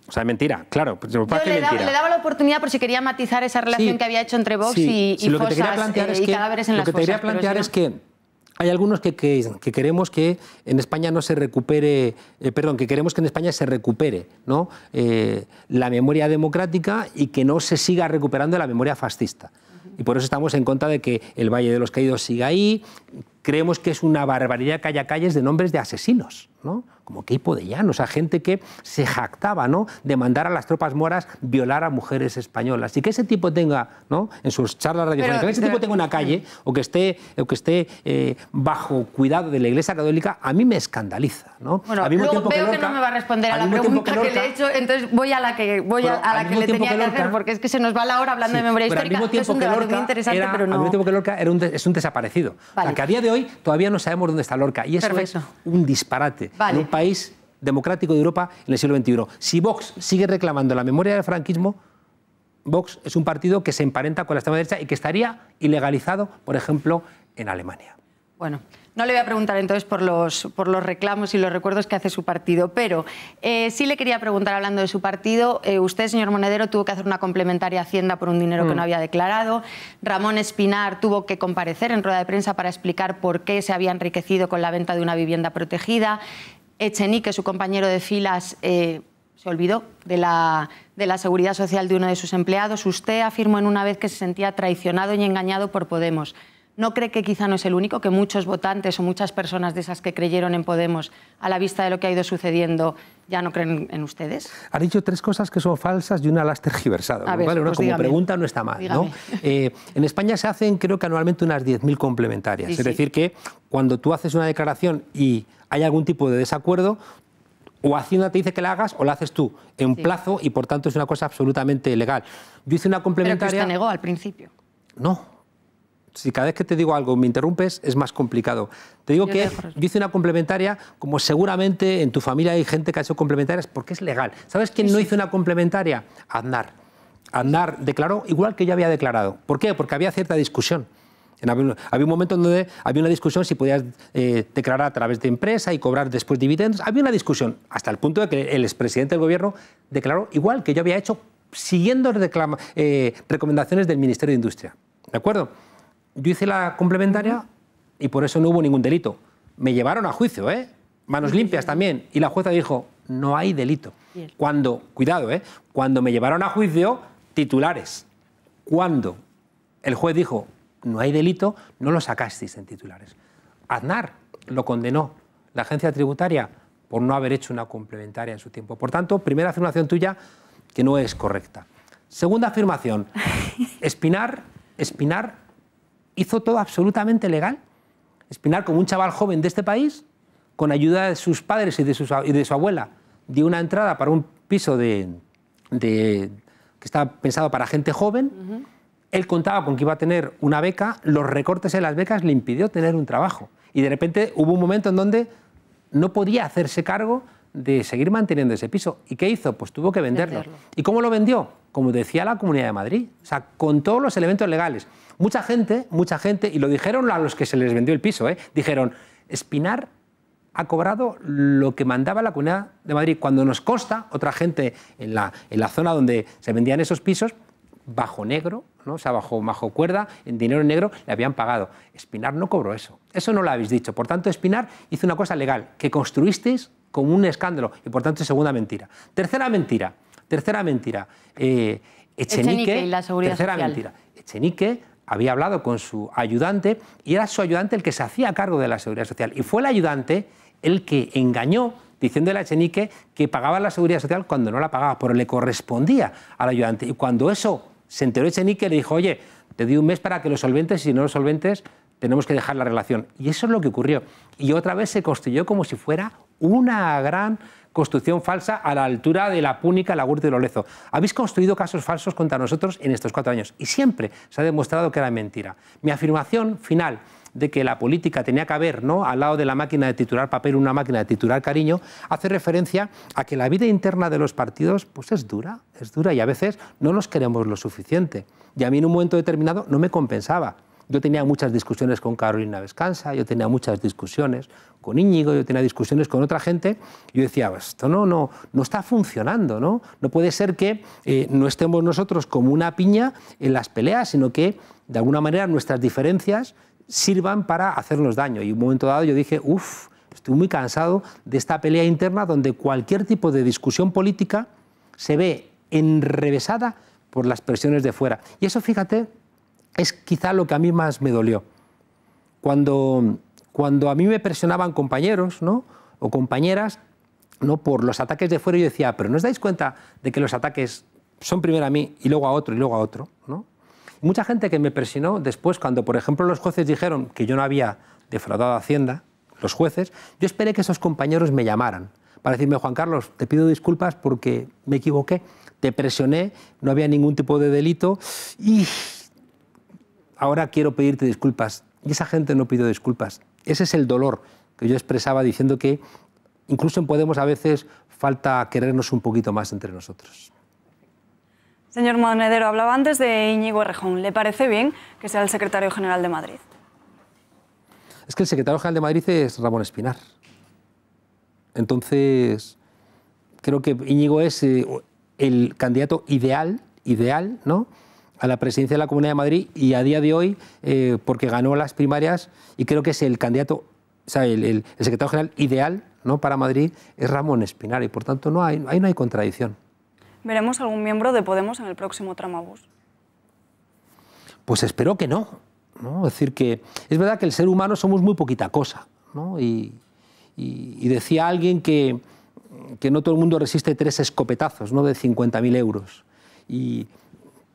S5: O sea, mentira, claro.
S6: Yo le daba la oportunidad por si quería matizar esa relación que había hecho entre Vox y fosas y cadáveres en las fosas.
S5: Lo que te quería plantear es que hay algunos que queremos que en España no se recupere, que queremos que en España se recupere, ¿no?, la memoria democrática y que no se siga recuperando la memoria fascista. Y por eso estamos en contra de que el Valle de los Caídos siga ahí. Creemos que es una barbaridad que haya calles de nombres de asesinos, ¿no?, como Queipo de Llano, o sea, gente que se jactaba, ¿no?, de mandar a las tropas moras violar a mujeres españolas. Y que ese tipo tenga, ¿no?, en sus charlas radiofónicas, que ese tipo tenga una calle o que esté bajo cuidado de la Iglesia Católica, a mí me escandaliza, ¿no?
S6: Bueno, luego veo que no me va a responder a la pregunta que le he hecho, entonces voy a la que le tenía que hacer, porque es que se nos va la hora hablando de memoria histórica.
S5: Es un debate muy interesante, pero no... Al mismo tiempo que Lorca es un desaparecido. Vale. O sea, que a día de hoy todavía no sabemos dónde está Lorca, y eso es un disparate.
S6: Vale.
S5: En un país democrático de Europa en el siglo XXI. Si Vox sigue reclamando la memoria del franquismo, Vox es un partido que se emparenta con la extrema derecha y que estaría ilegalizado, por ejemplo, en Alemania.
S6: Bueno, no le voy a preguntar entonces por los reclamos y los recuerdos que hace su partido, pero sí le quería preguntar, hablando de su partido, usted, señor Monedero, tuvo que hacer una complementaria a Hacienda por un dinero que no había declarado. Ramón Espinar tuvo que comparecer en rueda de prensa para explicar por qué se había enriquecido con la venta de una vivienda protegida. Echenique, su compañero de filas, se olvidó de la seguridad social de uno de sus empleados. Usted afirmó en una vez que se sentía traicionado y engañado por Podemos. ¿No cree que quizá no es el único, que muchos votantes o muchas personas de esas que creyeron en Podemos, a la vista de lo que ha ido sucediendo, ya no creen en ustedes?
S5: Ha dicho 3 cosas que son falsas y una la has tergiversado.
S6: Ver,
S5: ¿vale?
S6: pues
S5: como
S6: dígame.
S5: Pregunta no está mal, ¿no? En España se hacen, creo que anualmente, unas 10.000 complementarias.
S6: Sí,
S5: es decir, que cuando tú haces una declaración y hay algún tipo de desacuerdo, o Hacienda te dice que la hagas o la haces tú en plazo, y por tanto es una cosa absolutamente legal. Yo hice una complementaria...
S6: Pero que usted negó al principio.
S5: No. Si cada vez que te digo algo me interrumpes, es más complicado. Te digo que yo hice una complementaria, como seguramente en tu familia hay gente que ha hecho complementarias, porque es legal. ¿Sabes quién no hizo una complementaria? Aznar. Aznar declaró igual que yo había declarado. ¿Por qué? Porque había cierta discusión. Había un momento en donde había una discusión si podías declarar a través de empresa y cobrar después dividendos. Había una discusión, hasta el punto de que el expresidente del gobierno declaró igual que yo había hecho, siguiendo recomendaciones del Ministerio de Industria. ¿De acuerdo? Yo hice la complementaria y por eso no hubo ningún delito. Me llevaron a juicio, manos limpias también. Y la jueza dijo, no hay delito. Cuando, cuidado, cuando me llevaron a juicio, titulares. Cuando el juez dijo, no hay delito, no lo sacasteis en titulares. Aznar lo condenó la agencia tributaria por no haber hecho una complementaria en su tiempo. Por tanto, primera afirmación tuya, que no es correcta. Segunda afirmación, Espinar hizo todo absolutamente legal. Espinar, como un chaval joven de este país, con ayuda de sus padres y de su abuela, dio una entrada para un piso que estaba pensado para gente joven. Él contaba con que iba a tener una beca, los recortes en las becas le impidió tener un trabajo. Y de repente hubo un momento en donde no podía hacerse cargo de seguir manteniendo ese piso. ¿Y qué hizo? Pues tuvo que venderlo. ¿Y cómo lo vendió? Como decía la Comunidad de Madrid, o sea, con todos los elementos legales. Mucha gente, y lo dijeron a los que se les vendió el piso, dijeron, Espinar ha cobrado lo que mandaba la Comunidad de Madrid. Cuando nos consta, otra gente en la zona donde se vendían esos pisos, bajo negro, ¿no? O sea, bajo cuerda, en dinero negro, le habían pagado. Espinar no cobró eso. Eso no lo habéis dicho. Por tanto, Espinar hizo una cosa legal, que construisteis como un escándalo, y por tanto, segunda mentira. Tercera mentira. Echenique
S6: y la seguridad social.
S5: Mentira. Echenique había hablado con su ayudante y era su ayudante el que se hacía cargo de la seguridad social. Y fue el ayudante el que engañó, diciéndole a Echenique que pagaba la seguridad social cuando no la pagaba, pero le correspondía al ayudante. Y cuando eso se enteró Echenique, le dijo, oye, te di un mes para que lo solventes, y si no lo solventes, tenemos que dejar la relación. Y eso es lo que ocurrió. Y otra vez se construyó como si fuera una gran construcción falsa a la altura de la Púnica, la Gürtel y Lolezo. Habéis construido casos falsos contra nosotros en estos 4 años y siempre se ha demostrado que era mentira. Mi afirmación final de que la política tenía que haber, ¿no?, al lado de la máquina de titular papel, una máquina de titular cariño, hace referencia a que la vida interna de los partidos pues es dura y a veces no nos queremos lo suficiente. Y a mí en un momento determinado no me compensaba. Yo tenía muchas discusiones con Carolina Vescansa, yo tenía muchas discusiones con Íñigo, yo tenía discusiones con otra gente. Yo decía, esto no está funcionando, ¿no? No puede ser que no estemos nosotros como una piña en las peleas, sino que de alguna manera nuestras diferencias sirvan para hacernos daño. Y en un momento dado yo dije, estoy muy cansado de esta pelea interna donde cualquier tipo de discusión política se ve enrevesada por las presiones de fuera. Y eso, fíjate, es quizá lo que a mí más me dolió. Cuando a mí me presionaban compañeros, ¿no?, o compañeras, ¿no?, por los ataques de fuera, yo decía, pero ¿no os dais cuenta de que los ataques son primero a mí y luego a otro y luego a otro, ¿no? Mucha gente que me presionó después, cuando por ejemplo los jueces dijeron que yo no había defraudado a Hacienda, los jueces, yo esperé que esos compañeros me llamaran para decirme, Juan Carlos, te pido disculpas porque me equivoqué, te presioné, no había ningún tipo de delito y ahora quiero pedirte disculpas. Y esa gente no pidió disculpas. Ese es el dolor que yo expresaba diciendo que incluso en Podemos a veces falta querernos un poquito más entre nosotros.
S11: Señor Monedero, hablaba antes de Íñigo Errejón. ¿Le parece bien que sea el secretario general de Madrid?
S5: Es que el secretario general de Madrid es Ramón Espinar. Entonces, creo que Íñigo es el candidato ideal, ¿no?, a la presidencia de la Comunidad de Madrid, y a día de hoy, porque ganó las primarias, y creo que es el candidato, o sea, el secretario general ideal, ¿no?, para Madrid, es Ramón Espinar, y por tanto ahí no hay contradicción.
S11: ¿Veremos algún miembro de Podemos en el próximo Tramabús?
S5: Pues espero que no, ¿no? Es decir, que es verdad que el ser humano somos muy poquita cosa, ¿no? Y decía alguien que no todo el mundo resiste 3 escopetazos, ¿no?, de 50.000 euros. Y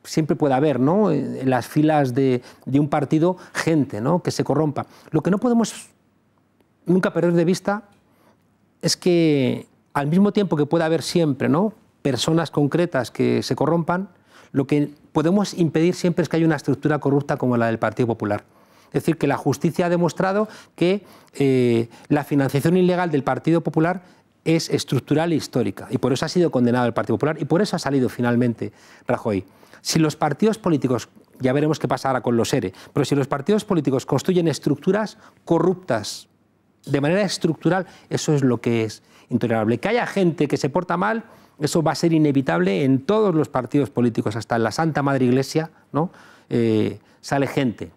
S5: siempre puede haber, ¿no?, en las filas de un partido gente, ¿no?, que se corrompa. Lo que no podemos nunca perder de vista es que al mismo tiempo que puede haber siempre, ¿no?, personas concretas que se corrompan, lo que podemos impedir siempre es que haya una estructura corrupta como la del Partido Popular. Es decir, que la justicia ha demostrado que la financiación ilegal del Partido Popular es estructural e histórica, y por eso ha sido condenado el Partido Popular, y por eso ha salido finalmente Rajoy. Si los partidos políticos, ya veremos qué pasa ahora con los ERE, pero si los partidos políticos construyen estructuras corruptas de manera estructural, eso es lo que es intolerable. Que haya gente que se porta mal, eso va a ser inevitable en todos los partidos políticos, hasta en la Santa Madre Iglesia, ¿no?, sale gente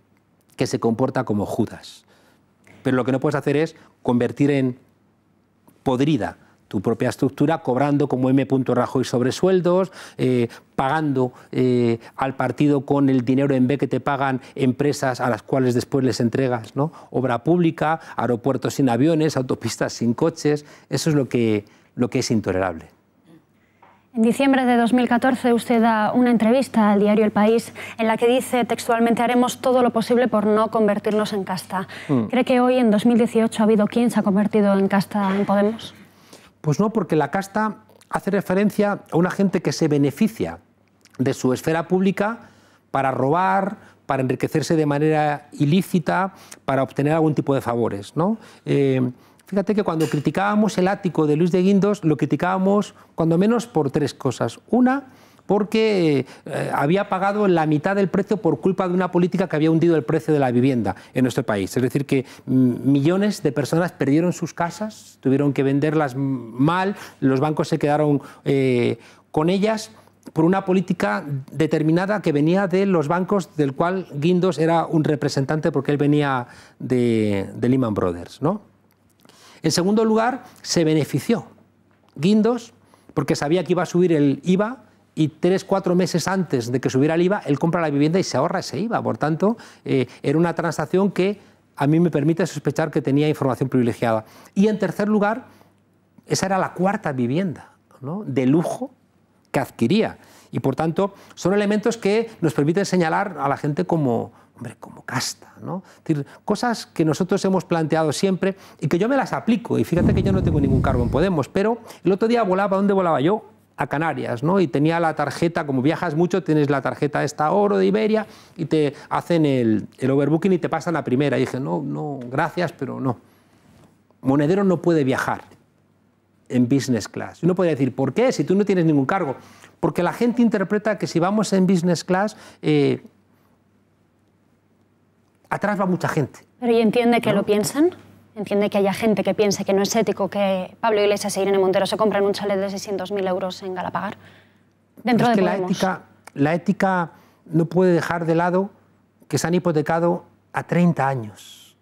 S5: que se comporta como Judas. Pero lo que no puedes hacer es convertir en podrida tu propia estructura, cobrando como M. Rajoy sobresueldos, pagando al partido con el dinero en B que te pagan empresas a las cuales después les entregas, ¿no?, obra pública, aeropuertos sin aviones, autopistas sin coches. Eso es lo que es intolerable.
S12: En diciembre de 2014 usted da una entrevista al diario El País en la que dice textualmente: haremos todo lo posible por no convertirnos en casta. ¿Cree que hoy, en 2018, ha habido quien se ha convertido en casta en Podemos?
S5: Pues no, porque la casta hace referencia a una gente que se beneficia de su esfera pública para robar, para enriquecerse de manera ilícita, para obtener algún tipo de favores, ¿no? Fíjate que cuando criticábamos el ático de Luis de Guindos, lo criticábamos cuando menos por 3 cosas. Una, porque había pagado la mitad del precio por culpa de una política que había hundido el precio de la vivienda en nuestro país. Es decir, que millones de personas perdieron sus casas, tuvieron que venderlas mal, los bancos se quedaron con ellas por una política determinada que venía de los bancos, del cual Guindos era un representante, porque él venía de Lehman Brothers, ¿no? En segundo lugar, se benefició Guindos porque sabía que iba a subir el IVA, y 3-4 meses antes de que subiera el IVA, él compra la vivienda y se ahorra ese IVA. Por tanto, era una transacción que a mí me permite sospechar que tenía información privilegiada. Y en tercer lugar, esa era la 4ª vivienda, ¿no?, de lujo que adquiría. Y por tanto, son elementos que nos permiten señalar a la gente como, hombre, como casta, ¿no? Es decir, cosas que nosotros hemos planteado siempre y que yo me las aplico. Y fíjate que yo no tengo ningún cargo en Podemos, pero el otro día volaba, ¿dónde volaba yo? A Canarias, ¿no? Y tenía la tarjeta, como viajas mucho, tienes la tarjeta esta oro de Iberia y te hacen el overbooking y te pasan la primera. Y dije, no, gracias, pero no. Monedero no puede viajar en business class. Uno podría decir, ¿por qué? Si tú no tienes ningún cargo. Porque la gente interpreta que si vamos en business class, atrás va mucha gente.
S12: Pero ¿y entiende que lo piensan? ¿Entiende que haya gente que piense que no es ético que Pablo Iglesias e Irene Montero se compren un chalet de 600.000 euros en Galapagar? Dentro de Podemos.
S5: La ética no puede dejar de lado que se han hipotecado a 30 años.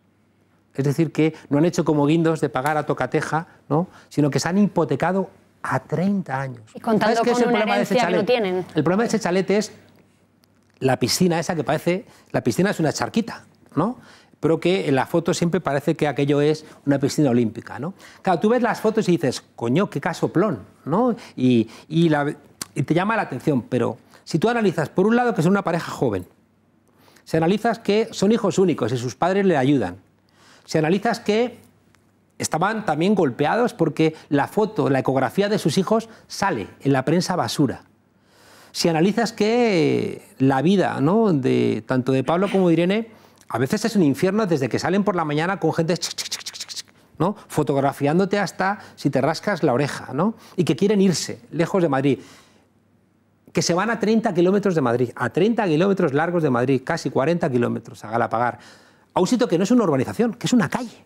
S5: Es decir, que no han hecho como Guindos de pagar a tocateja, ¿no?, sino que se han hipotecado a 30 años.
S12: Y contando con una herencia que no tienen.
S5: El problema de ese chalet es la piscina esa que parece... La piscina es una charquita, ¿no?, pero que en la foto siempre parece que aquello es una piscina olímpica, ¿no? Claro, tú ves las fotos y dices, coño, qué casoplón, ¿no? Y te llama la atención, pero si tú analizas, por un lado, que son una pareja joven, si analizas que son hijos únicos y sus padres le ayudan, si analizas que estaban también golpeados porque la foto, la ecografía de sus hijos sale en la prensa basura, si analizas que la vida, ¿no?, tanto de Pablo como de Irene, a veces es un infierno desde que salen por la mañana con gente, ¿no?, fotografiándote hasta si te rascas la oreja, ¿no?, y que quieren irse lejos de Madrid, que se van a 30 kilómetros de Madrid, a 30 kilómetros largos de Madrid, casi 40 kilómetros a Galapagar, a un sitio que no es una urbanización, que es una calle.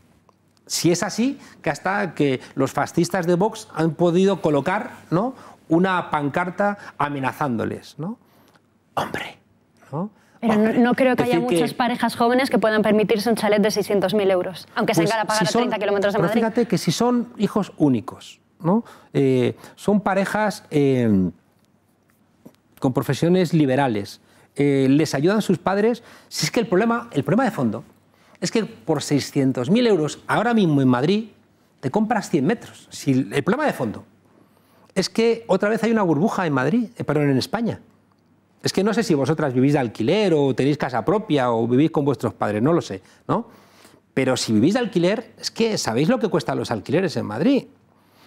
S5: Si es así, que hasta que los fascistas de Vox han podido colocar, ¿no?, una pancarta amenazándoles, ¿no? Hombre, ¿no?
S12: Pero no creo que haya muchas parejas jóvenes que puedan permitirse un chalet de 600.000 euros, aunque se tenga que pagar a 30 kilómetros de Madrid.
S5: Fíjate que si son hijos únicos, ¿no?, son parejas con profesiones liberales, les ayudan sus padres. Si es que el problema de fondo es que por 600.000 euros ahora mismo en Madrid te compras 100 metros. Si el problema de fondo es que otra vez hay una burbuja en Madrid, perdón, en España. Es que no sé si vosotras vivís de alquiler o tenéis casa propia o vivís con vuestros padres, no lo sé, ¿no? Pero si vivís de alquiler, es que sabéis lo que cuestan los alquileres en Madrid.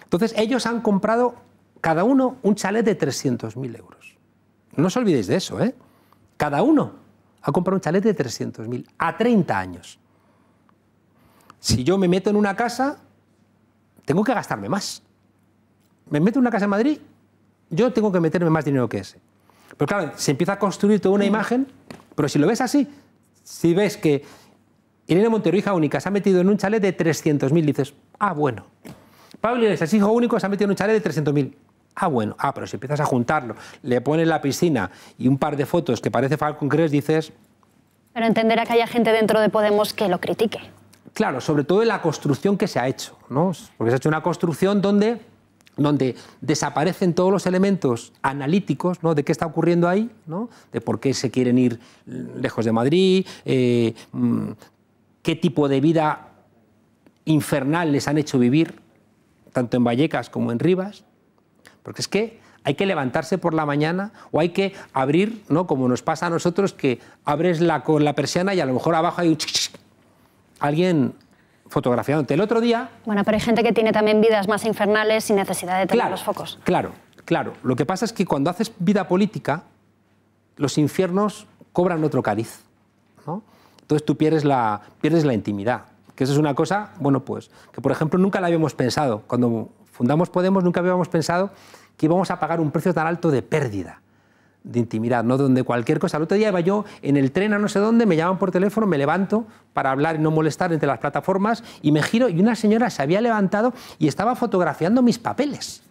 S5: Entonces ellos han comprado cada uno un chalet de 300.000 euros. No os olvidéis de eso, ¿eh? Cada uno ha comprado un chalet de 300.000 a 30 años. Si yo me meto en una casa, tengo que gastarme más. Me meto en una casa en Madrid, yo tengo que meterme más dinero que ese. Pero claro, se empieza a construir toda una imagen, pero si lo ves así, si ves que Irene Montero, hija única, se ha metido en un chalet de 300.000, dices, ah, bueno. Pablo Iglesias, hijo único, se ha metido en un chalet de 300.000. Ah, bueno. Ah, pero si empiezas a juntarlo, le pones la piscina y un par de fotos que parece Falcon Crest, dices...
S12: Pero entenderá que haya gente dentro de Podemos que lo critique.
S5: Claro, sobre todo en la construcción que se ha hecho, ¿no? Porque se ha hecho una construcción donde desaparecen todos los elementos analíticos, ¿no?, de qué está ocurriendo ahí, ¿no?, de por qué se quieren ir lejos de Madrid, qué tipo de vida infernal les han hecho vivir, tanto en Vallecas como en Rivas, porque es que hay que levantarse por la mañana o hay que abrir, ¿no?, como nos pasa a nosotros, que abres la persiana y a lo mejor abajo hay un alguien fotografiándote. El otro día...
S12: Bueno, pero hay gente que tiene también vidas más infernales sin necesidad de tener los focos.
S5: Claro. Lo que pasa es que cuando haces vida política, los infiernos cobran otro cariz, ¿no? Entonces tú pierdes la intimidad. Que eso es una cosa, bueno, pues, que por ejemplo nunca la habíamos pensado. Cuando fundamos Podemos nunca habíamos pensado que íbamos a pagar un precio tan alto de pérdida de intimidad, ¿no? Donde cualquier cosa. El otro día iba yo en el tren a no sé dónde, me llaman por teléfono, me levanto para hablar y no molestar entre las plataformas y me giro y una señora se había levantado y estaba fotografiando mis papeles,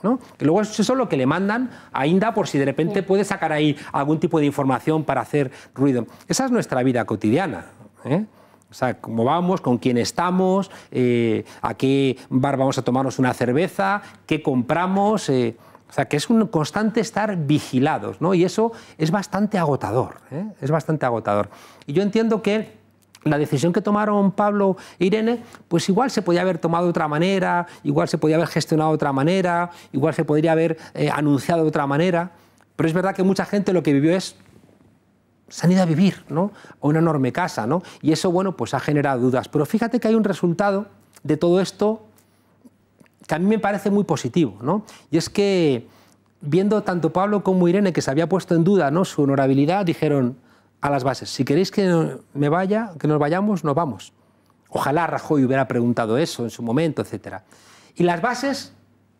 S5: ¿no? Que luego es eso lo que le mandan a Inda por si de repente puede sacar ahí algún tipo de información para hacer ruido. Esa es nuestra vida cotidiana, ¿eh? O sea, cómo vamos, con quién estamos, a qué bar vamos a tomarnos una cerveza, qué compramos... O sea, que es un constante estar vigilados, ¿no? Y eso es bastante agotador, ¿eh? Es bastante agotador. Y yo entiendo que la decisión que tomaron Pablo e Irene, pues igual se podía haber tomado de otra manera, igual se podía haber gestionado de otra manera, igual se podría haber anunciado de otra manera, pero es verdad que mucha gente lo que vivió es... se han ido a vivir, ¿no?, a una enorme casa, ¿no? Y eso, bueno, pues ha generado dudas. Pero fíjate que hay un resultado de todo esto que a mí me parece muy positivo, ¿no? Y es que, viendo tanto Pablo como Irene, que se había puesto en duda, ¿no?, su honorabilidad, dijeron a las bases, si queréis que nos vayamos, nos vamos. Ojalá Rajoy hubiera preguntado eso en su momento, etc. Y las bases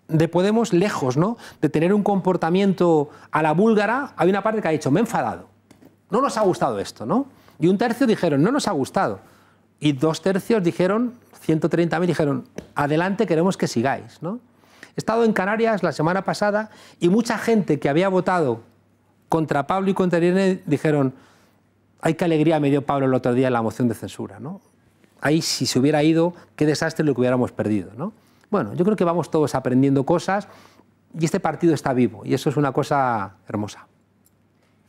S5: de Podemos, lejos, ¿no?, de tener un comportamiento a la búlgara, hay una parte que ha dicho, me he enfadado, no nos ha gustado esto, ¿no? Y un tercio dijeron, no nos ha gustado. Y 2/3 dijeron, 130.000 dijeron, adelante, queremos que sigáis, ¿no? He estado en Canarias la semana pasada y mucha gente que había votado contra Pablo y contra Irene dijeron, ay, qué alegría me dio Pablo el otro día en la moción de censura, ¿no? Ahí, si se hubiera ido, qué desastre lo que hubiéramos perdido, ¿no? Bueno, yo creo que vamos todos aprendiendo cosas y este partido está vivo y eso es una cosa hermosa.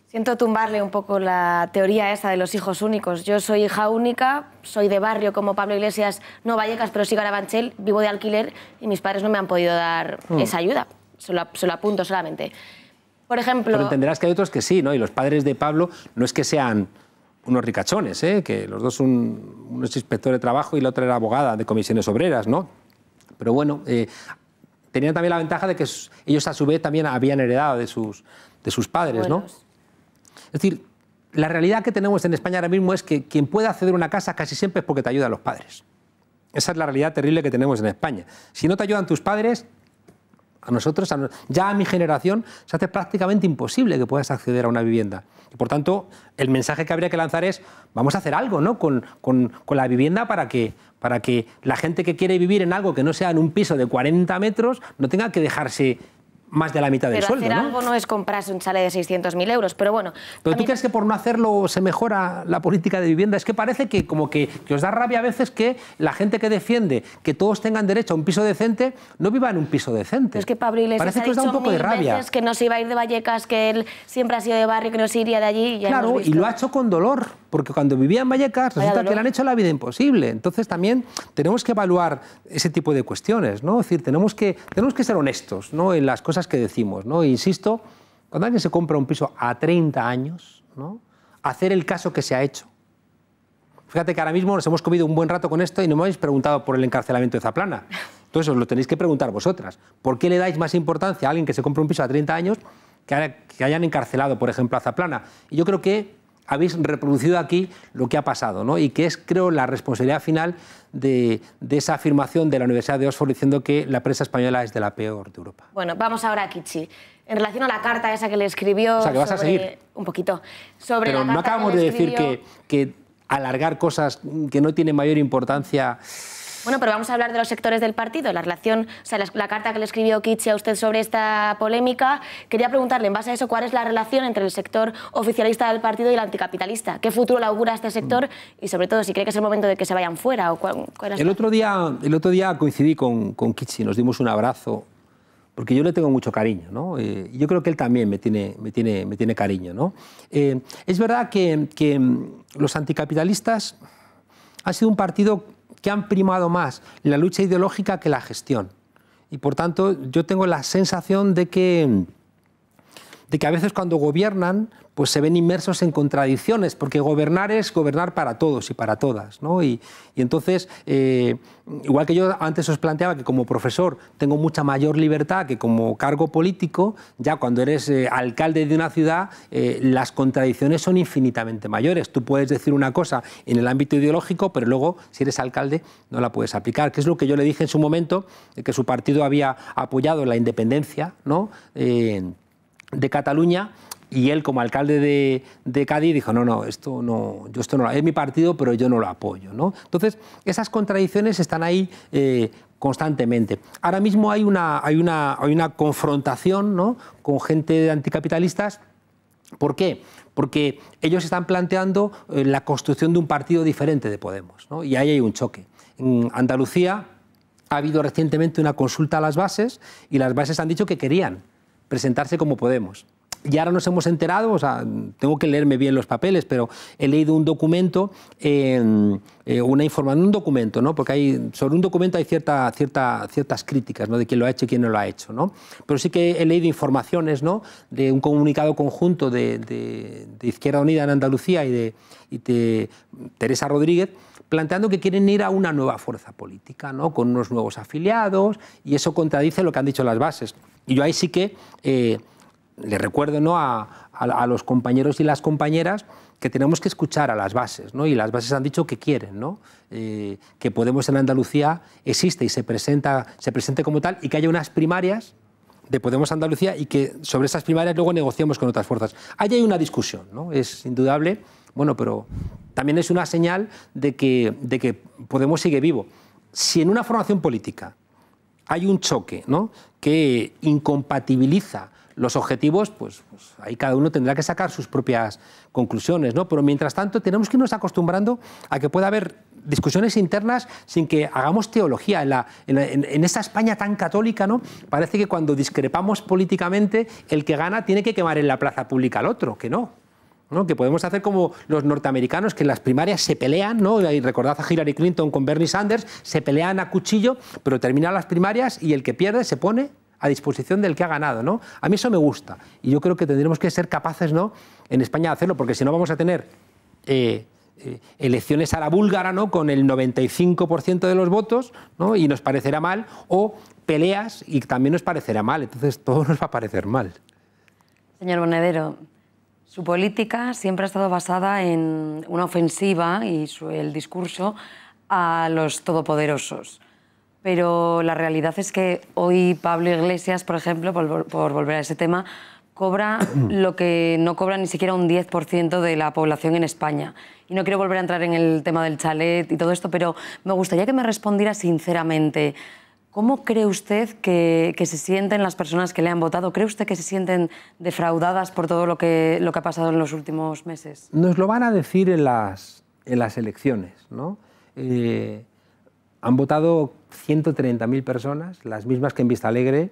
S4: Siento tumbarle un poco la teoría esa de los hijos únicos. Yo soy hija única, soy de barrio como Pablo Iglesias, no Vallecas, pero sí Carabanchel, vivo de alquiler y mis padres no me han podido dar esa ayuda. Se lo apunto solamente. Por ejemplo...
S5: Pero entenderás que hay otros que sí, ¿no? Y los padres de Pablo no es que sean unos ricachones, ¿eh? Que los dos son uno es inspector de trabajo y la otra era abogada de comisiones obreras, ¿no? Pero bueno, tenían también la ventaja de que ellos a su vez también habían heredado de sus padres, ¿no? Es decir, la realidad que tenemos en España ahora mismo es que quien puede acceder a una casa casi siempre es porque te ayudan los padres. Esa es la realidad terrible que tenemos en España. Si no te ayudan tus padres, A nosotros, ya a mi generación, se hace prácticamente imposible que puedas acceder a una vivienda. Y por tanto, el mensaje que habría que lanzar es, vamos a hacer algo, ¿no?, con la vivienda para que la gente que quiere vivir en algo que no sea en un piso de 40 metros no tenga que dejarse más de la mitad del sueldo,
S4: Pero hacer algo no es comprarse un chalet de 600.000 euros, pero bueno...
S5: ¿Pero tú crees que por no hacerlo se mejora la política de vivienda? Es que parece que como que os da rabia a veces que la gente que defiende que todos tengan derecho a un piso decente no viva en un piso decente.
S4: Pero es que Pablo Iglesias ha dicho mil veces que no se iba a ir de Vallecas, que él siempre ha sido de barrio, que no se iría de allí. Ya
S5: claro, y lo ha hecho con dolor, porque cuando vivía en Vallecas resulta que le han hecho la vida imposible. Entonces también tenemos que evaluar ese tipo de cuestiones, ¿no? Es decir, tenemos que ser honestos, ¿no?, en las cosas que decimos, ¿no? Insisto, cuando alguien se compra un piso a 30 años, ¿no?, hacer el caso que se ha hecho. Fíjate que ahora mismo nos hemos comido un buen rato con esto y no me habéis preguntado por el encarcelamiento de Zaplana. Entonces os lo tenéis que preguntar vosotras. ¿Por qué le dais más importancia a alguien que se compra un piso a 30 años que hayan encarcelado, por ejemplo, a Zaplana? Y yo creo que habéis reproducido aquí lo que ha pasado, ¿no?, y que es, creo, la responsabilidad final de esa afirmación de la Universidad de Oxford diciendo que la prensa española es de la peor de Europa.
S4: Bueno, vamos ahora a Kichi. En relación a la carta esa que le escribió...
S5: O sea, que vas a seguir.
S4: Un poquito. Sobre
S5: Pero
S4: la carta
S5: no acabamos
S4: que
S5: de
S4: le
S5: decir
S4: escribió...
S5: que alargar cosas que no tienen mayor importancia...
S4: Bueno, pero vamos a hablar de los sectores del partido, la relación, o sea, la carta que le escribió Kichi a usted sobre esta polémica. Quería preguntarle, en base a eso, ¿cuál es la relación entre el sector oficialista del partido y el anticapitalista? ¿Qué futuro le augura a este sector? Y sobre todo, si cree que es el momento de que se vayan fuera. ¿O cuál es
S5: el otro día coincidí con Kichi, nos dimos un abrazo, porque yo le tengo mucho cariño, ¿no? Yo creo que él también me tiene cariño, ¿no? Es verdad que los anticapitalistas han sido un partido que han primado más la lucha ideológica que la gestión. Y por tanto, yo tengo la sensación de que a veces cuando gobiernan, pues se ven inmersos en contradicciones, porque gobernar es gobernar para todos y para todas, ¿no? Y entonces, igual que yo antes os planteaba que como profesor tengo mucha mayor libertad que como cargo político, ya cuando eres alcalde de una ciudad, las contradicciones son infinitamente mayores. Tú puedes decir una cosa en el ámbito ideológico, pero luego, si eres alcalde, no la puedes aplicar, que es lo que yo le dije en su momento, que su partido había apoyado la independencia, ¿no?, de Cataluña, y él como alcalde de Cádiz dijo, no, esto no es mi partido, pero yo no lo apoyo, ¿no? Entonces, esas contradicciones están ahí constantemente. Ahora mismo hay una confrontación, ¿no?, con gente de anticapitalistas. ¿Por qué? Porque ellos están planteando la construcción de un partido diferente de Podemos, ¿no? Y ahí hay un choque. En Andalucía ha habido recientemente una consulta a las bases y las bases han dicho que querían presentarse como Podemos. Y ahora nos hemos enterado, o sea, tengo que leerme bien los papeles, pero he leído un documento, una información, un documento, ¿no?, porque sobre un documento hay ciertas críticas, ¿no?, de quién lo ha hecho y quién no lo ha hecho, ¿no? Pero sí que he leído informaciones, ¿no?, de un comunicado conjunto de Izquierda Unida en Andalucía y de Teresa Rodríguez, planteando que quieren ir a una nueva fuerza política, ¿no?, con unos nuevos afiliados, y eso contradice lo que han dicho las bases. Y yo ahí sí que le recuerdo, ¿no?, a los compañeros y las compañeras que tenemos que escuchar a las bases, ¿no? Y las bases han dicho que quieren, ¿no?, que Podemos en Andalucía existe y se presente como tal, y que haya unas primarias de Podemos Andalucía y que sobre esas primarias luego negociemos con otras fuerzas. Ahí hay una discusión, ¿no?, es indudable, bueno, pero también es una señal de que Podemos sigue vivo. Si en una formación política hay un choque, ¿no?, que incompatibiliza los objetivos, pues ahí cada uno tendrá que sacar sus propias conclusiones, ¿no? Pero mientras tanto tenemos que irnos acostumbrando a que pueda haber discusiones internas sin que hagamos teología. En esta España tan católica, ¿no?, parece que cuando discrepamos políticamente, el que gana tiene que quemar en la plaza pública al otro, que no. ¿No? Que podemos hacer como los norteamericanos, que en las primarias se pelean, ¿no? Y recordad a Hillary Clinton con Bernie Sanders, se pelean a cuchillo, pero terminan las primarias y el que pierde se pone a disposición del que ha ganado, ¿no? A mí eso me gusta y yo creo que tendremos que ser capaces, ¿no?, en España de hacerlo, porque si no vamos a tener elecciones a la búlgara, ¿no?, con el 95% de los votos, ¿no?, y nos parecerá mal, o peleas y también nos parecerá mal, entonces todo nos va a parecer mal.
S13: Señor Monedero, su política siempre ha estado basada en una ofensiva y el discurso a los todopoderosos. pero la realidad es que hoy Pablo Iglesias, por ejemplo, por volver a ese tema, cobra lo que no cobra ni siquiera un 10% de la población en España. Y no quiero volver a entrar en el tema del chalet y todo esto, pero me gustaría que me respondiera sinceramente. ¿Cómo cree usted que se sienten las personas que le han votado? ¿Cree usted que se sienten defraudadas por todo lo que ha pasado en los últimos meses?
S5: Nos lo van a decir en las elecciones, ¿no? Han votado 130.000 personas, las mismas que en Vistalegre,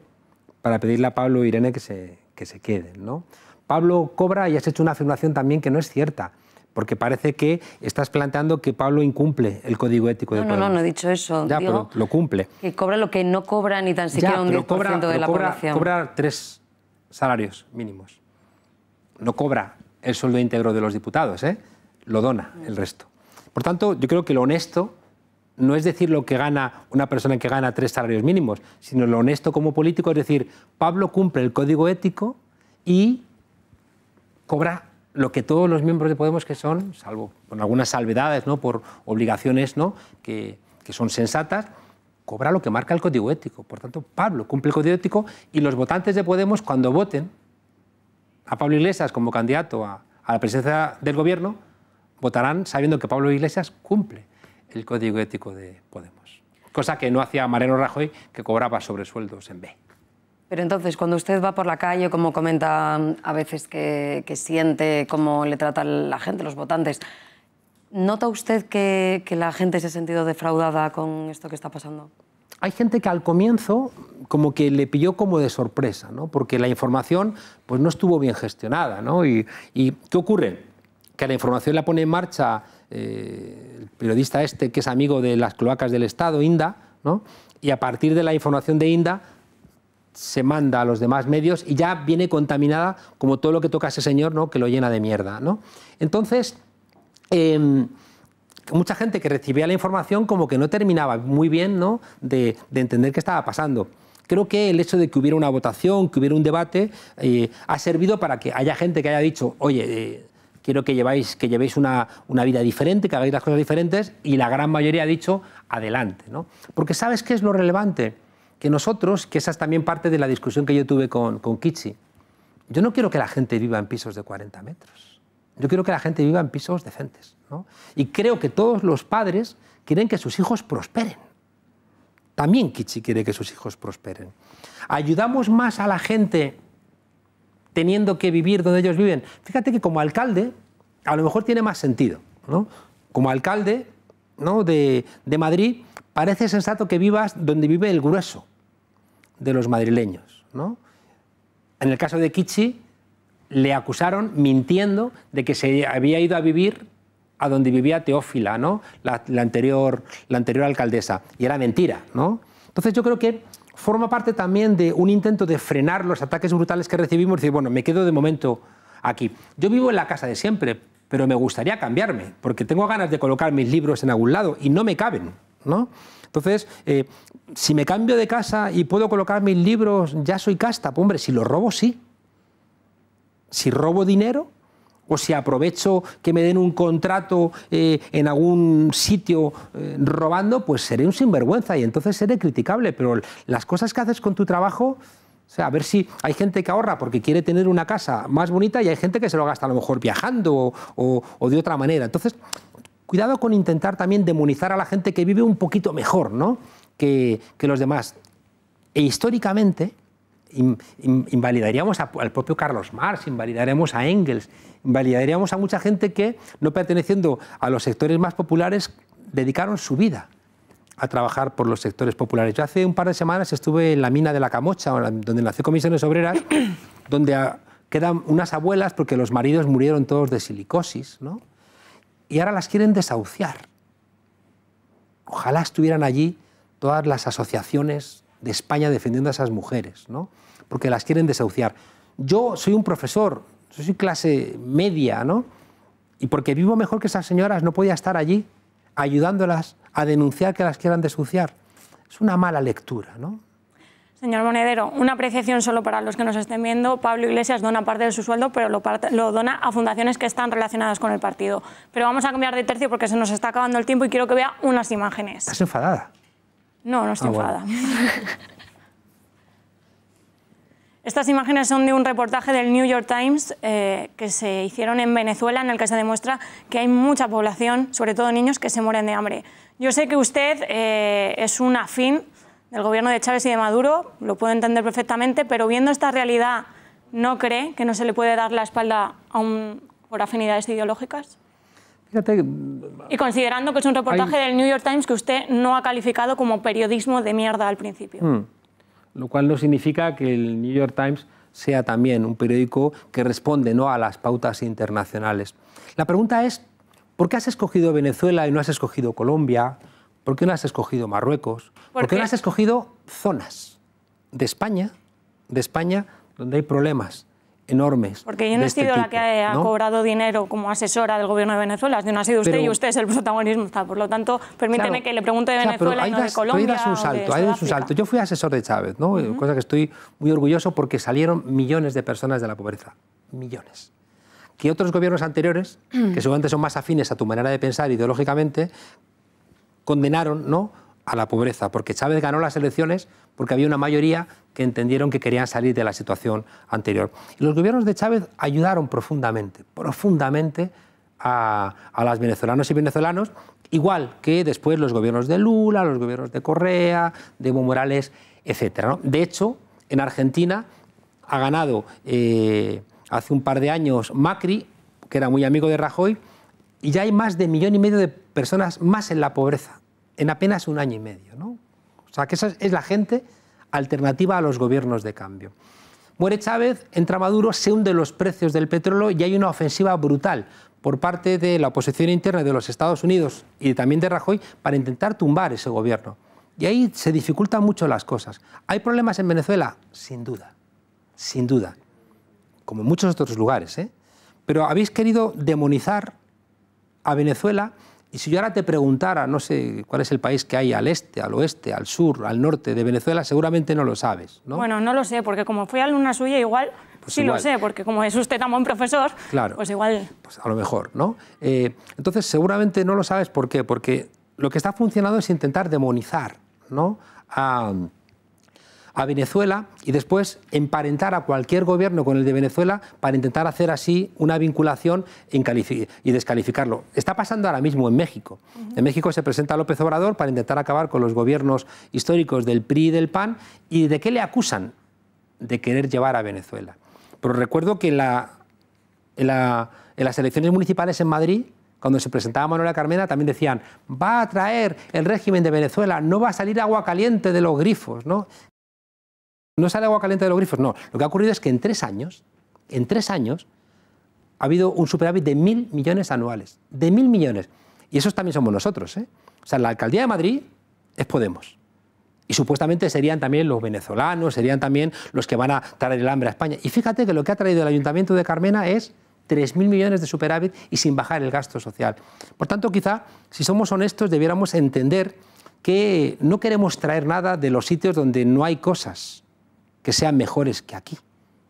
S5: para pedirle a Pablo e Irene que se queden, ¿no? Pablo cobra y has hecho una afirmación también que no es cierta, porque parece que estás planteando que Pablo incumple el código ético de Podemos.
S13: No he dicho eso.
S5: Ya,
S13: digo
S5: pero lo cumple.
S13: Que cobra lo que no cobra ni tan siquiera un 10% de la población.
S5: Cobra 3 salarios mínimos. No cobra el sueldo íntegro de los diputados, ¿eh? Lo dona el resto. Por tanto, yo creo que lo honesto no es decir lo que gana una persona que gana 3 salarios mínimos, sino lo honesto como político es decir, Pablo cumple el código ético y cobra lo que todos los miembros de Podemos que son, salvo con algunas salvedades, ¿no? Por obligaciones, ¿no? que son sensatas, cobra lo que marca el código ético. Por tanto, Pablo cumple el código ético y los votantes de Podemos, cuando voten a Pablo Iglesias como candidato a la presidencia del gobierno, votarán sabiendo que Pablo Iglesias cumple el código ético de Podemos. Cosa que no hacía Mariano Rajoy, que cobraba sobresueldos en B.
S13: Pero entonces, cuando usted va por la calle, como comenta a veces que siente cómo le trata la gente, los votantes, ¿nota usted que la gente se ha sentido defraudada con esto que está pasando?
S5: Hay gente que al comienzo como que le pilló como de sorpresa, ¿no? Porque la información pues, no estuvo bien gestionada, ¿no? ¿Y qué ocurre? Que la información la pone en marcha el periodista este, que es amigo de las cloacas del Estado, Inda, ¿no? Y a partir de la información de Inda se manda a los demás medios y ya viene contaminada como todo lo que toca a ese señor, ¿no? Que lo llena de mierda, ¿no? Entonces, mucha gente que recibía la información como que no terminaba muy bien, ¿no? de entender qué estaba pasando. Creo que el hecho de que hubiera una votación, que hubiera un debate, ha servido para que haya gente que haya dicho, oye, quiero que llevéis una vida diferente, que hagáis las cosas diferentes, y la gran mayoría ha dicho, adelante, ¿no? Porque ¿sabes qué es lo relevante? Que nosotros, que esa es también parte de la discusión que yo tuve con Kichi, yo no quiero que la gente viva en pisos de 40 metros. Yo quiero que la gente viva en pisos decentes, ¿no? Y creo que todos los padres quieren que sus hijos prosperen. También Kichi quiere que sus hijos prosperen. ¿Ayudamos más a la gente teniendo que vivir donde ellos viven? Fíjate que como alcalde a lo mejor tiene más sentido, ¿no? Como alcalde, ¿no? de Madrid, parece sensato que vivas donde vive el grueso de los madrileños, ¿no? En el caso de Kichi, le acusaron mintiendo de que se había ido a vivir a donde vivía Teófila, ¿no? la anterior alcaldesa, y era mentira, ¿no? Entonces yo creo que forma parte también de un intento de frenar los ataques brutales que recibimos y decir, bueno, me quedo de momento aquí. Yo vivo en la casa de siempre, pero me gustaría cambiarme, porque tengo ganas de colocar mis libros en algún lado y no me caben, ¿no? Entonces, si me cambio de casa y puedo colocar mis libros, ya soy casta. Pues, hombre, si los robo, sí. Si robo dinero o si aprovecho que me den un contrato en algún sitio robando, pues seré un sinvergüenza y entonces seré criticable. Pero las cosas que haces con tu trabajo, o sea, a ver si hay gente que ahorra porque quiere tener una casa más bonita y hay gente que se lo gasta a lo mejor viajando o de otra manera. Entonces, cuidado con intentar también demonizar a la gente que vive un poquito mejor, ¿no? que los demás. E históricamente invalidaríamos al propio Carlos Marx, invalidaríamos a Engels, invalidaríamos a mucha gente que, no perteneciendo a los sectores más populares, dedicaron su vida a trabajar por los sectores populares. Yo hace un par de semanas estuve en la mina de La Camocha, donde nació Comisiones Obreras, donde quedan unas abuelas porque los maridos murieron todos de silicosis, ¿no? Y ahora las quieren desahuciar. Ojalá estuvieran allí todas las asociaciones de España defendiendo a esas mujeres, ¿no? Porque las quieren desahuciar. Yo soy un profesor, yo soy clase media, ¿no? Y porque vivo mejor que esas señoras no podía estar allí ayudándolas a denunciar que las quieran desahuciar. Es una mala lectura, ¿no?
S10: Señor Monedero, una apreciación solo para los que nos estén viendo. Pablo Iglesias dona parte de su sueldo, pero lo dona a fundaciones que están relacionadas con el partido. Pero vamos a cambiar de tercio porque se nos está acabando el tiempo y quiero que vea unas imágenes.
S5: ¿Estás enfadada?
S10: No, no estoy enfadada.
S5: Bueno.
S10: Estas imágenes son de un reportaje del New York Times que se hicieron en Venezuela, en el que se demuestra que hay mucha población, sobre todo niños, que se mueren de hambre. Yo sé que usted es un afín del gobierno de Chávez y de Maduro, lo puedo entender perfectamente, pero viendo esta realidad, ¿no cree que no se le puede dar la espalda por afinidades ideológicas?
S5: Fíjate,
S10: y considerando que es un reportaje del New York Times que usted no ha calificado como periodismo de mierda al principio.
S5: Lo cual no significa que el New York Times sea también un periódico que responde, ¿no?, a las pautas internacionales. La pregunta es, ¿por qué has escogido Venezuela y no has escogido Colombia? ¿Por qué no has escogido Marruecos? ¿Por qué no has escogido zonas de España donde hay problemas enormes?
S10: Porque yo no he sido la que ha cobrado dinero como asesora del gobierno de Venezuela, no ha sido usted, y usted es el protagonismo. Por lo tanto, permíteme que le pregunte de Venezuela y no de Colombia.
S5: Ahí das un salto. Yo fui asesor de Chávez, ¿no? Cosa que estoy muy orgulloso porque salieron millones de personas de la pobreza. Millones. Que otros gobiernos anteriores, que seguramente son más afines a tu manera de pensar ideológicamente, condenaron, ¿no?, a la pobreza, porque Chávez ganó las elecciones porque había una mayoría que entendieron que querían salir de la situación anterior. Y los gobiernos de Chávez ayudaron profundamente a los venezolanos y venezolanos, igual que después los gobiernos de Lula, los gobiernos de Correa, de Evo Morales, etc., ¿no? De hecho, en Argentina ha ganado hace un par de años Macri, que era muy amigo de Rajoy, y ya hay más de 1,5 millones de personas más en la pobreza, en apenas 1 año y medio, ¿no? O sea, que esa es la gente alternativa a los gobiernos de cambio. Muere Chávez, entra Maduro, se hunden los precios del petróleo y hay una ofensiva brutal por parte de la oposición interna de los Estados Unidos y también de Rajoy para intentar tumbar ese gobierno. Y ahí se dificultan mucho las cosas. ¿Hay problemas en Venezuela? Sin duda, como en muchos otros lugares, ¿eh? Pero habéis querido demonizar a Venezuela. Y si yo ahora te preguntara, no sé cuál es el país que hay al este, al oeste, al sur, al norte de Venezuela, seguramente no lo sabes, ¿no?
S10: Bueno, no lo sé, porque como fui alumna suya, igual pues sí igual. Lo sé, porque como es usted tan buen profesor, claro, pues igual...
S5: Pues a lo mejor, ¿no? Entonces, seguramente no lo sabes, ¿por qué? Porque lo que está funcionando es intentar demonizar, ¿no?, a Venezuela y después emparentar a cualquier gobierno con el de Venezuela para intentar hacer así una vinculación y descalificarlo. Está pasando ahora mismo en México. En México se presenta López Obrador para intentar acabar con los gobiernos históricos del PRI y del PAN. ¿Y de qué le acusan? De querer llevar a Venezuela. Pero recuerdo que en las elecciones municipales en Madrid, cuando se presentaba Manuela Carmena, también decían, va a traer el régimen de Venezuela, no va a salir agua caliente de los grifos, ¿no? ¿No sale agua caliente de los grifos? No. Lo que ha ocurrido es que en 3 años, ha habido un superávit de 1.000 millones anuales. De 1.000 millones. Y esos también somos nosotros, ¿eh? O sea, la alcaldía de Madrid es Podemos. Y supuestamente serían también los venezolanos, serían también los que van a traer el hambre a España. Y fíjate que lo que ha traído el Ayuntamiento de Carmena es 3.000 millones de superávit y sin bajar el gasto social. Por tanto, quizá, si somos honestos, debiéramos entender que no queremos traer nada de los sitios donde no hay cosas que sean mejores que aquí.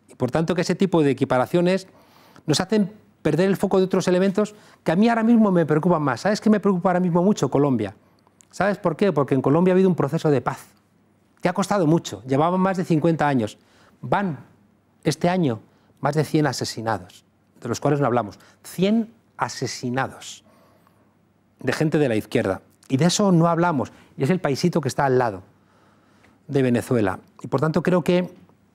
S5: Y por tanto que ese tipo de equiparaciones nos hacen perder el foco de otros elementos que a mí ahora mismo me preocupan más. ¿Sabes qué me preocupa ahora mismo mucho? Colombia. ¿Sabes por qué? Porque en Colombia ha habido un proceso de paz que ha costado mucho. Llevaban más de 50 años. Van este año más de 100 asesinados, de los cuales no hablamos. 100 asesinados de gente de la izquierda. Y de eso no hablamos. Y es el paisito que está al lado de Venezuela. Y por tanto creo que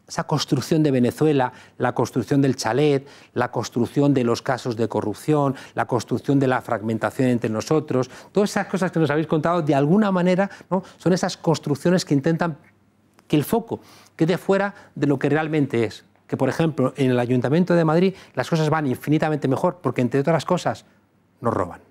S5: esa construcción de Venezuela, la construcción del chalet, la construcción de los casos de corrupción, la construcción de la fragmentación entre nosotros, todas esas cosas que nos habéis contado, de alguna manera, ¿no?, son esas construcciones que intentan que el foco quede fuera de lo que realmente es. Que, por ejemplo, en el Ayuntamiento de Madrid las cosas van infinitamente mejor porque, entre otras cosas, nos roban.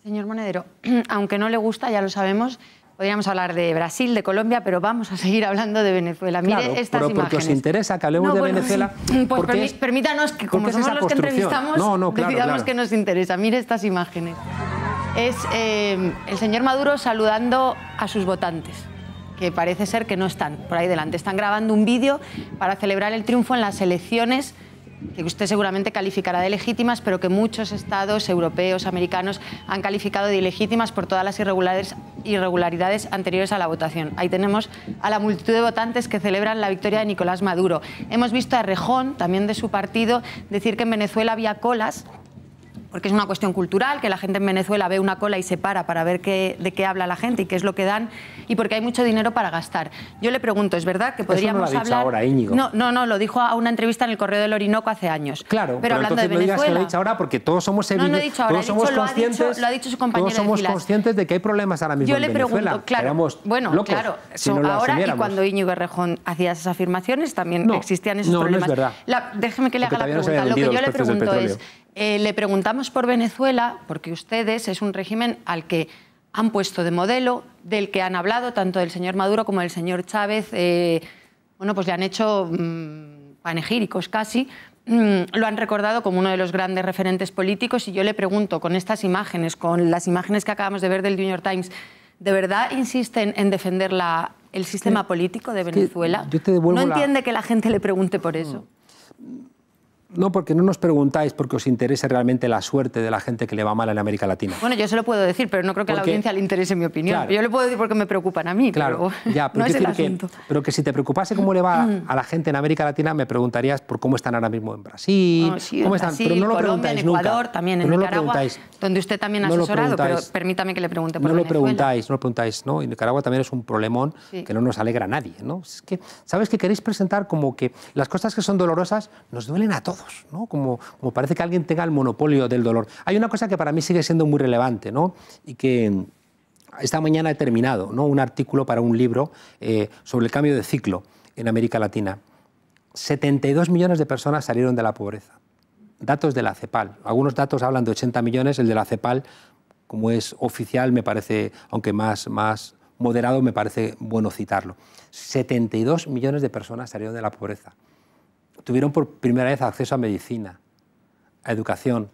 S6: Señor Monedero, aunque no le gusta, ya lo sabemos, podríamos hablar de Brasil, de Colombia, pero vamos a seguir hablando de Venezuela. Mire
S5: claro,
S6: estas
S5: pero porque
S6: imágenes.
S5: Os interesa que hablemos de Venezuela.
S6: Pues permítanos que, como somos los que entrevistamos, decidamos que nos interesa. Mire estas imágenes. Es el señor Maduro saludando a sus votantes, que parece ser que no están por ahí delante. Están grabando un vídeo para celebrar el triunfo en las elecciones que usted seguramente calificará de legítimas, pero que muchos estados europeos, americanos, han calificado de ilegítimas por todas las irregularidades anteriores a la votación. Ahí tenemos a la multitud de votantes que celebran la victoria de Nicolás Maduro. Hemos visto a Errejón, también de su partido, decir que en Venezuela había colas, porque es una cuestión cultural, que la gente en Venezuela ve una cola y se para ver de qué habla la gente y qué es lo que dan, y porque hay mucho dinero para gastar. Yo le pregunto, ¿es verdad que podríamos
S5: Eso no lo ha dicho
S6: hablar...
S5: ahora, Íñigo.
S6: No, lo dijo a una entrevista en el Correo del Orinoco hace años.
S5: Claro,
S6: pero hablando
S5: entonces
S6: de Venezuela...
S5: no digas que lo ha dicho ahora porque todos somos evidentes.
S6: No he dicho ahora,
S5: todos somos conscientes,
S6: lo ha dicho su compañero
S5: todos somos
S6: de filas.
S5: conscientes de que hay problemas ahora mismo
S6: Yo
S5: en
S6: le
S5: Venezuela.
S6: pregunto, claro,
S5: Éramos
S6: bueno,
S5: locos
S6: claro,
S5: si no lo
S6: ahora y
S5: asumiéramos.
S6: cuando Íñigo Errejón hacía esas afirmaciones también existían esos problemas.
S5: No es verdad.
S6: Déjeme que le haga la pregunta. Lo que yo le pregunto es, le preguntamos por Venezuela porque ustedes es un régimen al que han puesto de modelo, del que han hablado tanto del señor Maduro como del señor Chávez. Bueno, pues le han hecho panegíricos casi. Lo han recordado como uno de los grandes referentes políticos y yo le pregunto, con estas imágenes, con las imágenes que acabamos de ver del New York Times, ¿de verdad insisten en defender el sistema político de Venezuela? ¿No entiende que la gente le pregunte por eso?
S5: No, porque no nos preguntáis porque os interese realmente la suerte de la gente que le va mal en América Latina.
S6: Bueno, yo se lo puedo decir, pero no creo que a la audiencia le interese mi opinión.
S5: Claro.
S6: Yo le puedo decir porque me preocupan a mí,
S5: claro,
S6: pero
S5: ya, pero
S6: no es el asunto.
S5: Pero que si te preocupase cómo le va a la gente en América Latina, me preguntarías por cómo están ahora mismo en Brasil, cómo están,
S6: Brasil,
S5: pero no lo
S6: Colombia, en Ecuador,
S5: nunca.
S6: también en Nicaragua, donde usted también ha asesorado, pero permítame que le pregunte por Venezuela.
S5: No lo preguntáis, ¿no? Y Nicaragua también es un problemón que no nos alegra a nadie, ¿no? Es que, ¿sabes que queréis presentar como que las cosas que son dolorosas nos duelen a todos, ¿no? Como parece que alguien tenga el monopolio del dolor. Hay una cosa que para mí sigue siendo muy relevante, ¿no? Y que esta mañana he terminado, ¿no? Un artículo para un libro sobre el cambio de ciclo en América Latina. 72 millones de personas salieron de la pobreza. Datos de la CEPAL. Algunos datos hablan de 80 millones, el de la CEPAL, como es oficial, me parece, aunque más moderado, me parece bueno citarlo. 72 millones de personas salieron de la pobreza. Tuvieron por primera vez acceso a medicina, a educación.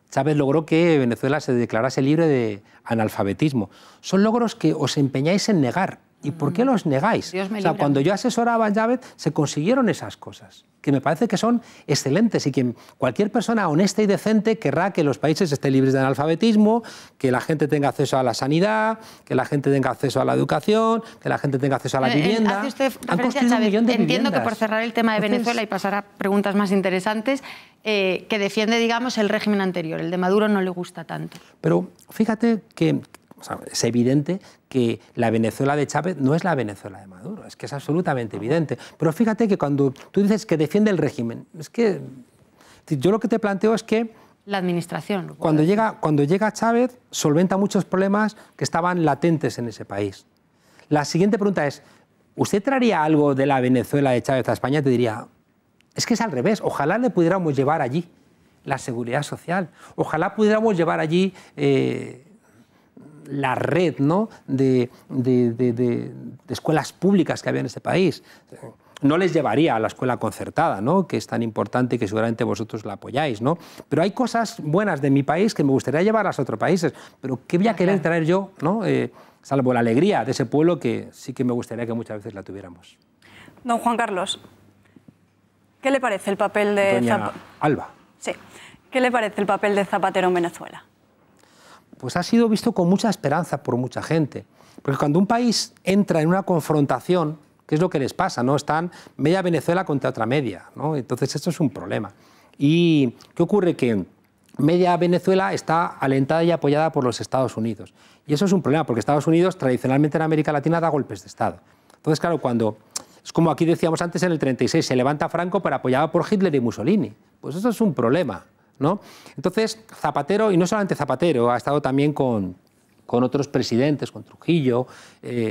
S5: Chávez logró que Venezuela se declarase libre de analfabetismo. Son logros que os empeñáis en negar. ¿Y por qué los negáis? O sea, cuando yo asesoraba a Chávez se consiguieron esas cosas, que me parece que son excelentes y que cualquier persona honesta y decente querrá que los países estén libres de analfabetismo, que la gente tenga acceso a la sanidad, que la gente tenga acceso a la educación, que la gente tenga acceso a la vivienda.
S6: Hace usted referencia a Chávez. Entiendo que por cerrar el tema de Venezuela y pasar a preguntas más interesantes, que defiende, digamos, el régimen anterior. El de Maduro no le gusta tanto.
S5: Pero fíjate que es evidente que la Venezuela de Chávez no es la Venezuela de Maduro, es que es absolutamente evidente. Pero fíjate que cuando tú dices que defiende el régimen, es que yo lo que te planteo es que
S6: la administración.
S5: Cuando llega Chávez, solventa muchos problemas que estaban latentes en ese país. La siguiente pregunta es, ¿usted traería algo de la Venezuela de Chávez a España? Te diría, es que es al revés, ojalá le pudiéramos llevar allí la seguridad social, ojalá pudiéramos llevar allí la red, ¿no? de escuelas públicas que había en ese país. No les llevaría a la escuela concertada, ¿no? Que es tan importante y que seguramente vosotros la apoyáis, ¿no? Pero hay cosas buenas de mi país que me gustaría llevarlas a otros países. Pero ¿qué voy a querer traer yo, ¿no? Salvo la alegría de ese pueblo que sí que me gustaría que muchas veces la tuviéramos.
S11: Don Juan Carlos, ¿qué le parece el papel de
S5: Doña Alba.
S11: Sí. ¿Qué le parece el papel de Zapatero en Venezuela?
S5: Pues ha sido visto con mucha esperanza por mucha gente. Porque cuando un país entra en una confrontación, ¿qué es lo que les pasa? ¿No? Están media Venezuela contra otra media, ¿no? Entonces esto es un problema. ¿Y qué ocurre? Que media Venezuela está alentada y apoyada por los Estados Unidos. Y eso es un problema, porque Estados Unidos tradicionalmente en América Latina da golpes de Estado. Entonces, claro, cuando... Es como aquí decíamos antes en el 36, se levanta Franco pero apoyado por Hitler y Mussolini. Pues eso es un problema, ¿no? Entonces, Zapatero, y no solamente Zapatero, ha estado también con otros presidentes, con Trujillo,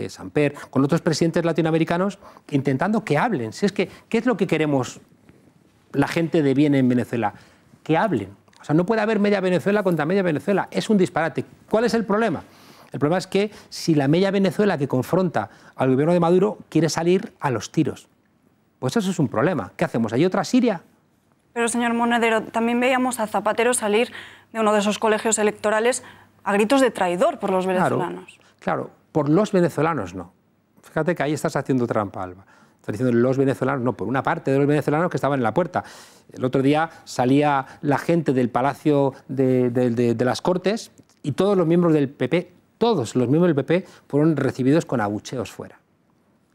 S5: Samper, con otros presidentes latinoamericanos, intentando que hablen. Si es que, ¿qué es lo que queremos la gente de bien en Venezuela? Que hablen. O sea, no puede haber media Venezuela contra media Venezuela. Es un disparate. ¿Cuál es el problema? El problema es que si la media Venezuela que confronta al gobierno de Maduro quiere salir a los tiros, pues eso es un problema. ¿Qué hacemos? ¿Hay otra Siria?
S11: Pero, señor Monedero, también veíamos a Zapatero salir de uno de esos colegios electorales a gritos de traidor por los venezolanos.
S5: Claro, por los venezolanos no. Fíjate que ahí estás haciendo trampa, Alba. Están diciendo los venezolanos, no, por una parte de los venezolanos que estaban en la puerta. El otro día salía la gente del Palacio de las Cortes y todos los miembros del PP, todos los miembros del PP fueron recibidos con abucheos fuera.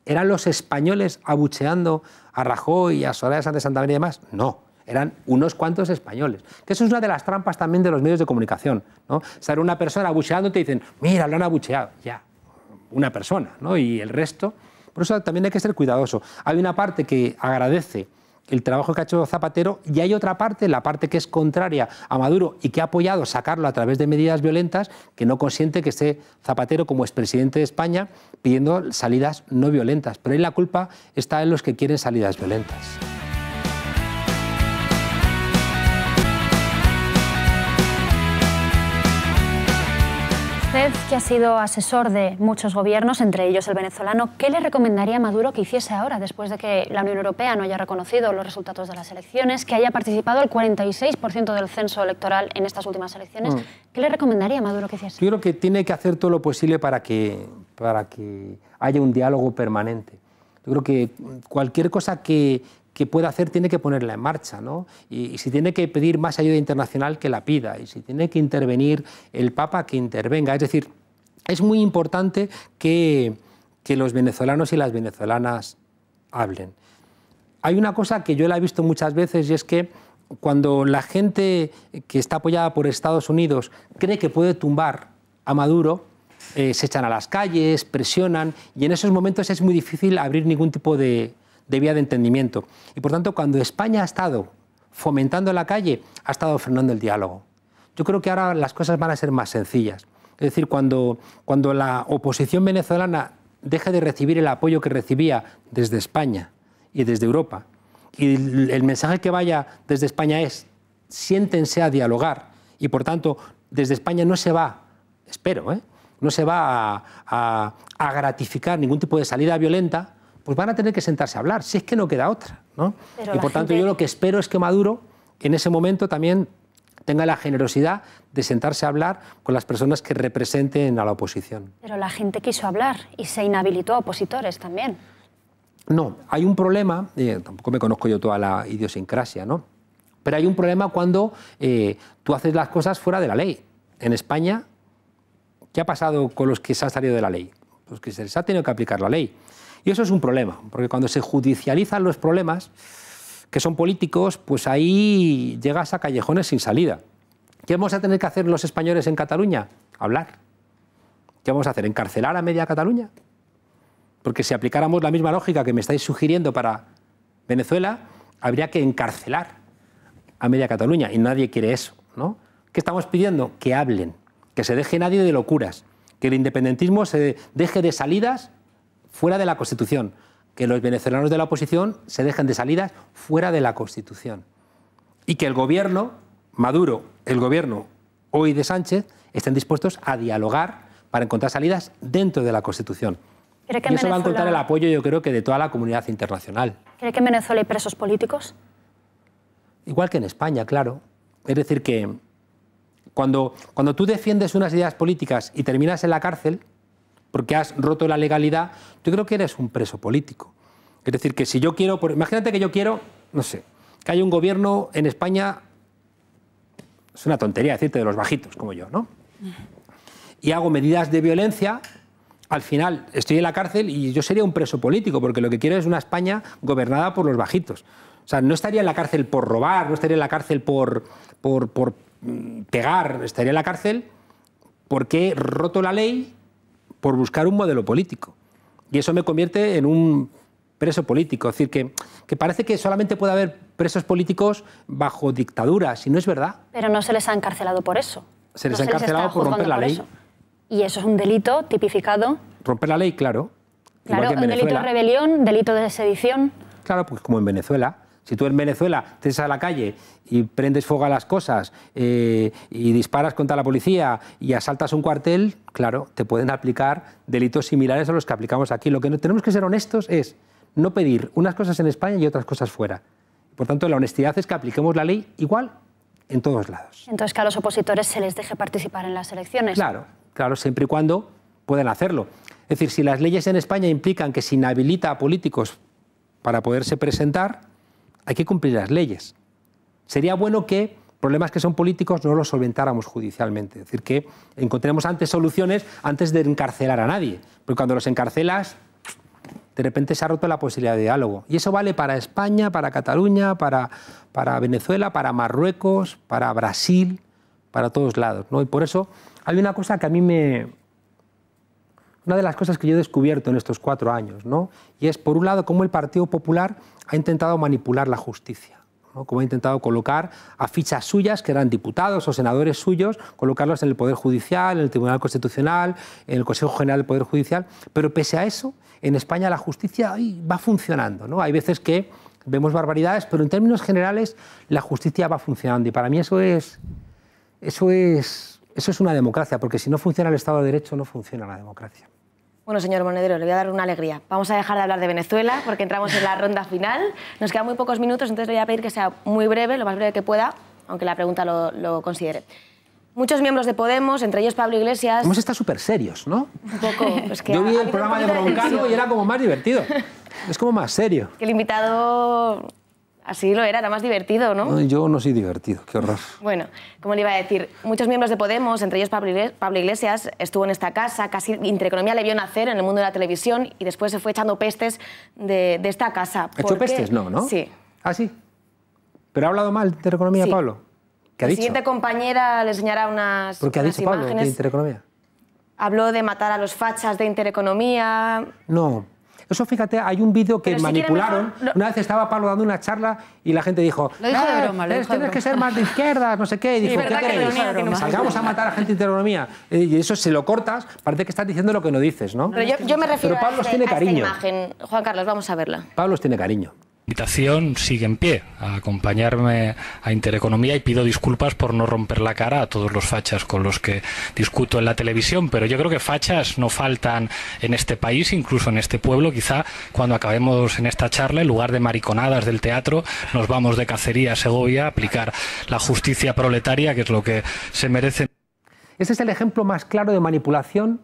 S5: ¿Eran los españoles abucheando a Rajoy, a Soraya Sáenz de Santamaría y demás? No, eran unos cuantos españoles. Que eso es una de las trampas también de los medios de comunicación, ¿no? Sale una persona abucheando y te dicen, mira, lo han abucheado. Ya, una persona, ¿no? Y el resto... Por eso también hay que ser cuidadoso. Hay una parte que agradece el trabajo que ha hecho Zapatero y hay otra parte, la parte que es contraria a Maduro y que ha apoyado sacarlo a través de medidas violentas, que no consiente que esté Zapatero como expresidente de España pidiendo salidas no violentas. Pero ahí la culpa está en los que quieren salidas violentas.
S12: Usted, que ha sido asesor de muchos gobiernos, entre ellos el venezolano, ¿qué le recomendaría a Maduro que hiciese ahora, después de que la Unión Europea no haya reconocido los resultados de las elecciones, que haya participado el 46% del censo electoral en estas últimas elecciones? ¿Qué le recomendaría a Maduro que hiciese?
S5: Yo creo que tiene que hacer todo lo posible para que haya un diálogo permanente. Yo creo que cualquier cosa que pueda hacer tiene que ponerla en marcha, ¿no? Y si tiene que pedir más ayuda internacional, que la pida, y si tiene que intervenir el Papa, que intervenga. Es decir, es muy importante que los venezolanos y las venezolanas hablen. Hay una cosa que yo la he visto muchas veces y es que cuando la gente que está apoyada por Estados Unidos cree que puede tumbar a Maduro, se echan a las calles, presionan, y en esos momentos es muy difícil abrir ningún tipo de vía de entendimiento. Y por tanto, cuando España ha estado fomentando la calle, ha estado frenando el diálogo. Yo creo que ahora las cosas van a ser más sencillas. Es decir, cuando la oposición venezolana deje de recibir el apoyo que recibía desde España y desde Europa, y el mensaje que vaya desde España es siéntense a dialogar, y por tanto, desde España no se va, espero, no se va a gratificar ningún tipo de salida violenta, pues van a tener que sentarse a hablar, si es que no queda otra, ¿no? Y por tanto yo lo que espero es que Maduro en ese momento también tenga la generosidad de sentarse a hablar con las personas que representen a la oposición.
S12: Pero la gente quiso hablar y se inhabilitó a opositores también.
S5: No, hay un problema, tampoco me conozco yo toda la idiosincrasia, ¿no? Pero hay un problema cuando tú haces las cosas fuera de la ley. En España, ¿qué ha pasado con los que se han salido de la ley? Pues que se les ha tenido que aplicar la ley. Y eso es un problema, porque cuando se judicializan los problemas, que son políticos, pues ahí llegas a callejones sin salida. ¿Qué vamos a tener que hacer los españoles en Cataluña? Hablar. ¿Qué vamos a hacer? ¿Encarcelar a media Cataluña? Porque si aplicáramos la misma lógica que me estáis sugiriendo para Venezuela, habría que encarcelar a media Cataluña, y nadie quiere eso, ¿no? ¿Qué estamos pidiendo? Que hablen, que se deje nadie de locuras, que el independentismo se deje de salidas fuera de la Constitución, que los venezolanos de la oposición se dejen de salidas fuera de la Constitución, y que el gobierno, Maduro, el gobierno hoy de Sánchez, estén dispuestos a dialogar para encontrar salidas dentro de la Constitución. Y eso va a encontrar el apoyo, yo creo, que de toda la comunidad internacional.
S12: ¿Cree que en Venezuela hay presos políticos?
S5: Igual que en España, claro. Es decir, que cuando tú defiendes unas ideas políticas y terminas en la cárcel porque has roto la legalidad, yo creo que eres un preso político. Es decir, que si yo quiero... Imagínate que yo quiero, no sé, que haya un gobierno en España, es una tontería decirte, de los bajitos, como yo, ¿no? Y hago medidas de violencia, al final estoy en la cárcel y yo sería un preso político, porque lo que quiero es una España gobernada por los bajitos. O sea, no estaría en la cárcel por robar, no estaría en la cárcel por pegar, estaría en la cárcel porque he roto la ley por buscar un modelo político. Y eso me convierte en un preso político. Es decir, que parece que solamente puede haber presos políticos bajo dictaduras, y no es verdad.
S12: Pero no se les ha encarcelado por eso.
S5: Se les ha encarcelado por romper la ley.
S12: Y eso es un delito tipificado.
S5: Romper la ley, claro.
S12: Claro, un delito de rebelión, delito de sedición.
S5: Claro, pues como en Venezuela. Si tú en Venezuela te sales a la calle y prendes fuego a las cosas y disparas contra la policía y asaltas un cuartel, claro, te pueden aplicar delitos similares a los que aplicamos aquí. Lo que tenemos que ser honestos es no pedir unas cosas en España y otras cosas fuera. Por tanto, la honestidad es que apliquemos la ley igual en todos lados.
S12: Entonces, que a los opositores se les deje participar en las elecciones.
S5: Claro, claro, siempre y cuando puedan hacerlo. Es decir, si las leyes en España implican que se inhabilita a políticos para poderse presentar, hay que cumplir las leyes. Sería bueno que problemas que son políticos no los solventáramos judicialmente. Es decir, que encontremos antes soluciones antes de encarcelar a nadie. Porque cuando los encarcelas, de repente se ha roto la posibilidad de diálogo. Y eso vale para España, para Cataluña, para Venezuela, para Marruecos, para Brasil, para todos lados, ¿no? Y por eso hay una cosa que a mí una de las cosas que yo he descubierto en estos 4 años, ¿no? Y es, por un lado, cómo el Partido Popular ha intentado manipular la justicia, ¿no? Cómo ha intentado colocar a fichas suyas, que eran diputados o senadores suyos, colocarlos en el Poder Judicial, en el Tribunal Constitucional, en el Consejo General del Poder Judicial. Pero pese a eso, en España la justicia va funcionando, ¿no? Hay veces que vemos barbaridades, pero en términos generales la justicia va funcionando. Y para mí eso es una democracia, porque si no funciona el Estado de Derecho, no funciona la democracia.
S4: Bueno, señor Monedero, le voy a dar una alegría. Vamos a dejar de hablar de Venezuela porque entramos en la ronda final. Nos quedan muy pocos minutos, entonces le voy a pedir que sea muy breve, lo más breve que pueda, aunque la pregunta lo considere. Muchos miembros de Podemos, entre ellos Pablo Iglesias...
S5: Hemos estado súper serios, ¿no?
S4: Un poco. Es que
S5: yo vi el programa de Broncano y era como más divertido. Es como más serio.
S4: Que el invitado... Así lo era más divertido, ¿no?
S5: Yo no soy divertido, qué horror.
S4: Bueno, como le iba a decir, muchos miembros de Podemos, entre ellos Pablo Iglesias, estuvo en esta casa, casi Intereconomía le vio nacer en el mundo de la televisión y después se fue echando pestes de esta casa.
S5: ¿Ha hecho pestes? No.
S4: Sí.
S5: ¿Ah, sí? ¿Pero ha hablado mal de Intereconomía, sí. Pablo? ¿Qué ha dicho?
S4: La siguiente compañera le enseñará unas
S5: ¿Por qué ha dicho
S4: imágenes.
S5: Pablo de Intereconomía?
S4: Habló de matar a los fachas de Intereconomía...
S5: No. Eso, fíjate, hay un vídeo que manipularon. Una vez estaba Pablo dando una charla y la gente dijo...
S6: Lo dijo de broma,
S5: tienes que ser más de izquierda, no sé qué. Y dijo, ¿qué queréis? Salgamos a matar a gente de Intereconomía. Y eso, si lo cortas, parece que estás diciendo lo que no dices, ¿no?
S4: Pero yo me refiero
S5: Pablo tiene cariño.
S4: A esta imagen. Juan Carlos, vamos a verla.
S5: Pablo tiene cariño.
S14: La invitación sigue en pie, a acompañarme a Intereconomía, y pido disculpas por no romper la cara a todos los fachas con los que discuto en la televisión, pero yo creo que fachas no faltan en este país, incluso en este pueblo. Quizá cuando acabemos en esta charla, en lugar de mariconadas del teatro, nos vamos de cacería a Segovia a aplicar la justicia proletaria, que es lo que se merece.
S5: Ese es el ejemplo más claro de manipulación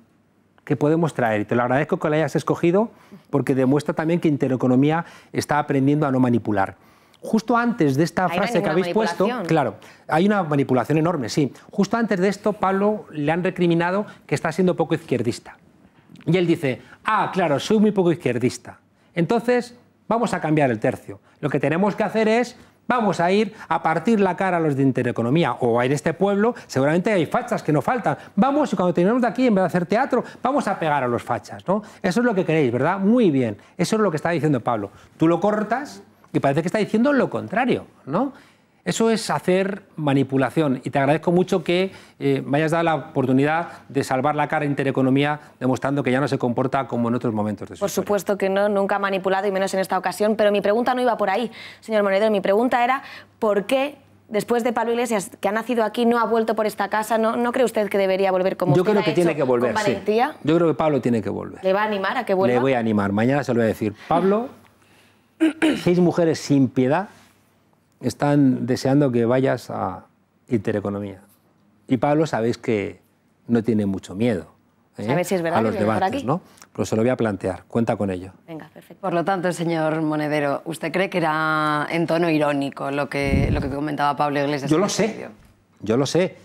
S5: que podemos traer. Y te lo agradezco que lo hayas escogido porque demuestra también que Intereconomía está aprendiendo a no manipular. Justo antes de esta frase que habéis puesto, claro, hay una manipulación enorme, sí. Justo antes de esto, Pablo le han recriminado que está siendo poco izquierdista. Y él dice, claro, soy muy poco izquierdista. Entonces, vamos a cambiar el tercio. Lo que tenemos que hacer es... Vamos a ir a partir la cara a los de Intereconomía, o en este pueblo seguramente hay fachas que no faltan. Vamos, y cuando terminemos de aquí, en vez de hacer teatro, vamos a pegar a los fachas, ¿no? Eso es lo que queréis, ¿verdad? Muy bien. Eso es lo que está diciendo Pablo. Tú lo cortas y parece que está diciendo lo contrario, ¿no? Eso es hacer manipulación, y te agradezco mucho que me hayas dado la oportunidad de salvar la cara a Intereconomía, demostrando que ya no se comporta como en otros momentos de su
S4: Por supuesto que no, nunca ha manipulado, y menos en esta ocasión, pero mi pregunta no iba por ahí, señor Monedero. Mi pregunta era, ¿por qué, después de Pablo Iglesias, que ha nacido aquí, no ha vuelto por esta casa? ¿No cree usted que debería volver como usted ha hecho?
S5: Yo creo que tiene que volver,
S4: con valentía?
S5: Sí. Yo creo que Pablo tiene que volver.
S4: ¿Le va a animar a que vuelva?
S5: Le voy a animar, mañana se lo voy a decir. Pablo, 6 mujeres sin piedad están deseando que vayas a Intereconomía. Y Pablo, sabéis que no tiene mucho miedo
S4: a ver si es verdad,
S5: a los debates, ¿no? Pero se lo voy a plantear, cuenta con ello.
S4: Venga, perfecto.
S13: Por lo tanto, señor Monedero, ¿usted cree que era en tono irónico lo que comentaba Pablo Iglesias?
S5: Yo lo sé, yo lo sé.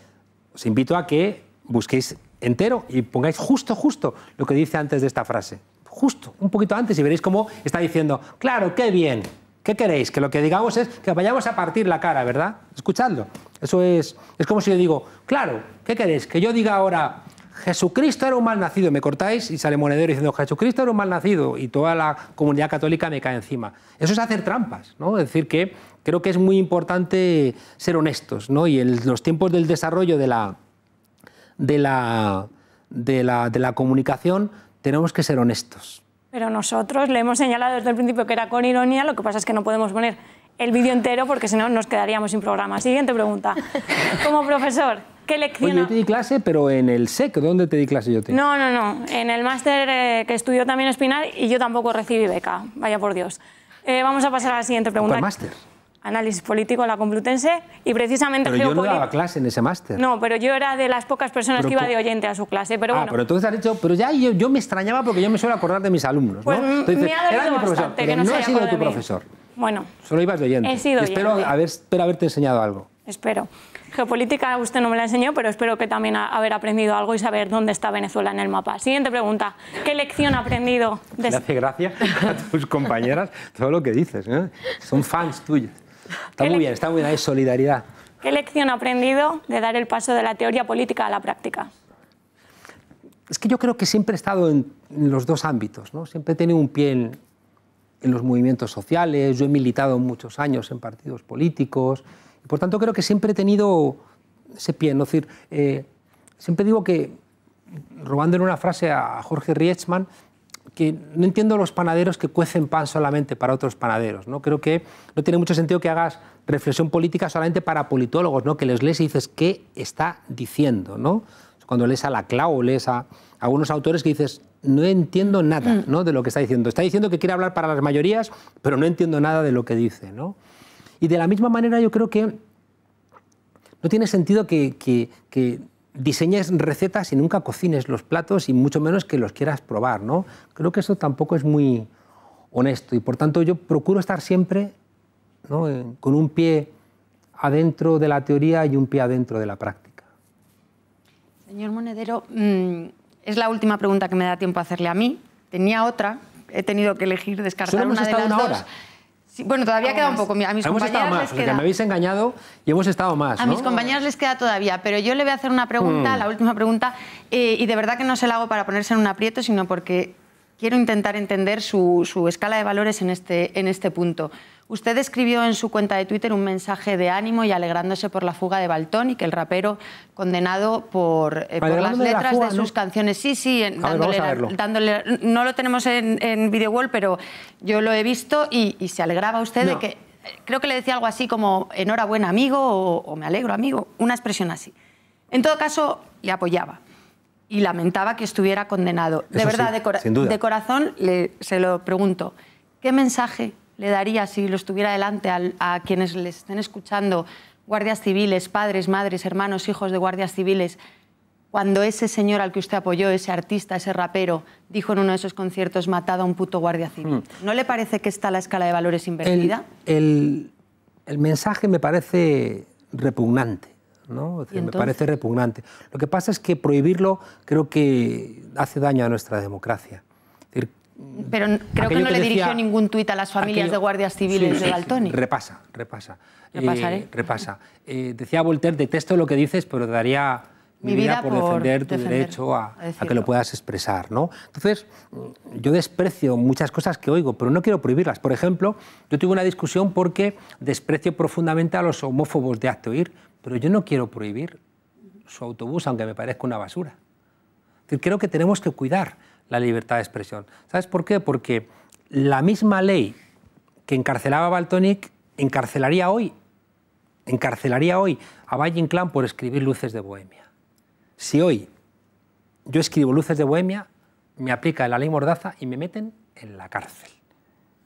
S5: Os invito a que busquéis entero y pongáis justo lo que dice antes de esta frase. Justo, un poquito antes, y veréis cómo está diciendo, claro, qué bien. ¿Qué queréis? Que lo que digamos es que vayamos a partir la cara, ¿verdad? Escuchadlo. Eso es como si yo digo, claro, ¿qué queréis? Que yo diga ahora, Jesucristo era un mal nacido, me cortáis y sale Monedero diciendo, Jesucristo era un mal nacido, y toda la comunidad católica me cae encima. Eso es hacer trampas, ¿no? Es decir, que creo que es muy importante ser honestos, ¿no? Y en los tiempos del desarrollo de la comunicación tenemos que ser honestos.
S10: Pero nosotros le hemos señalado desde el principio que era con ironía, lo que pasa es que no podemos poner el vídeo entero porque si no nos quedaríamos sin programa. Siguiente pregunta. Como profesor, ¿qué lección...?
S5: Oye, yo te di clase, pero en el SEC, ¿dónde te di clase yo?
S10: No, en el máster que estudió también Espinar, y yo tampoco recibí beca, vaya por Dios. Vamos a pasar a la siguiente pregunta.
S5: ¿Cuál máster?
S10: análisis político en la Complutense y precisamente
S5: Pero yo no daba clase en ese máster.
S10: No, pero yo era de las pocas personas que iba de oyente a su clase. Pero bueno.
S5: Pero entonces has dicho, pero ya yo me extrañaba porque yo me suelo acordar de mis alumnos,
S10: pues
S5: ¿no? Entonces,
S10: me ha
S5: era mi
S10: dolido
S5: profesor,
S10: bastante que no
S5: no
S10: se
S5: he
S10: haya
S5: sido tu
S10: acordado de mí.
S5: profesor.
S10: Bueno.
S5: Solo ibas de oyente.
S10: He sido oyente.
S5: Espero haberte enseñado algo.
S10: Espero. Geopolítica usted no me la enseñó, pero espero que también haber aprendido algo y saber dónde está Venezuela en el mapa. Siguiente pregunta. ¿Qué lección ha aprendido?
S5: Le hace gracia a tus compañeras todo lo que dices, ¿eh? Son fans tuyos. Está muy bien, hay solidaridad.
S10: ¿Qué lección ha aprendido de dar el paso de la teoría política a la práctica?
S5: Es que yo creo que siempre he estado en los dos ámbitos, ¿no? Siempre he tenido un pie en los movimientos sociales, yo he militado muchos años en partidos políticos, y por tanto creo que siempre he tenido ese pie, ¿no? Es decir, siempre digo que, robándole una frase a Jorge Rietzmann, que no entiendo los panaderos que cuecen pan solamente para otros panaderos, ¿no? Creo que no tiene mucho sentido que hagas reflexión política solamente para politólogos, ¿no? Que les lees y dices, ¿qué está diciendo, ¿no? Cuando lees a Laclau o lees a algunos autores que dices, no entiendo nada, ¿no? De lo que está diciendo. Está diciendo que quiere hablar para las mayorías, pero no entiendo nada de lo que dice, ¿no? Y de la misma manera yo creo que no tiene sentido que diseñes recetas y nunca cocines los platos y mucho menos que los quieras probar, ¿no? Creo que eso tampoco es muy honesto y por tanto yo procuro estar siempre, ¿no? Con un pie adentro de la teoría y un pie adentro de la práctica.
S6: Señor Monedero, es la última pregunta que me da tiempo a hacerle a mí. Tenía otra, he tenido que elegir, descartar una de las dos.
S5: Hora.
S6: Sí, bueno, todavía queda un poco. A mis compañeras les queda...
S5: Que me habéis engañado y hemos estado más,
S6: A mis compañeras les queda todavía, pero yo le voy a hacer una pregunta, la última pregunta, y de verdad que no se la hago para ponerse en un aprieto, sino porque quiero intentar entender su escala de valores en este punto. Usted escribió en su cuenta de Twitter un mensaje de ánimo y alegrándose por la fuga de Valtonyc, el rapero condenado por las letras de sus canciones. Sí, dándole, no lo tenemos en Video Wall, pero yo lo he visto y se alegraba usted de que... Creo que le decía algo así como enhorabuena amigo o me alegro amigo, una expresión así. En todo caso, le apoyaba y lamentaba que estuviera condenado. De verdad, de corazón, se lo pregunto, ¿qué mensaje le daría si lo estuviera delante a quienes le estén escuchando, guardias civiles, padres, madres, hermanos, hijos de guardias civiles, cuando ese señor al que usted apoyó, ese artista, ese rapero, dijo en uno de esos conciertos, matado a un puto guardia civil? ¿No le parece que está la escala de valores invertida?
S5: El mensaje me parece repugnante, ¿no? Me parece repugnante. Lo que pasa es que prohibirlo creo que hace daño a nuestra democracia.
S6: Pero creo que no le dirigió ningún tuit a las familias de guardias civiles de Valtonyc.
S5: Repasa.
S6: Repasaré.
S5: Repasa. Decía Voltaire, detesto lo que dices, pero daría mi vida por defender tu derecho a que lo puedas expresar, ¿no? Entonces, yo desprecio muchas cosas que oigo, pero no quiero prohibirlas. Por ejemplo, yo tuve una discusión porque desprecio profundamente a los homófobos de Hazte Oír, pero yo no quiero prohibir su autobús, aunque me parezca una basura. Es decir, creo que tenemos que cuidar la libertad de expresión. ¿Sabes por qué? Porque la misma ley que encarcelaba a Valtonyc encarcelaría hoy a Valle Inclán por escribir Luces de Bohemia. Si hoy yo escribo Luces de Bohemia, me aplica la ley Mordaza y me meten en la cárcel,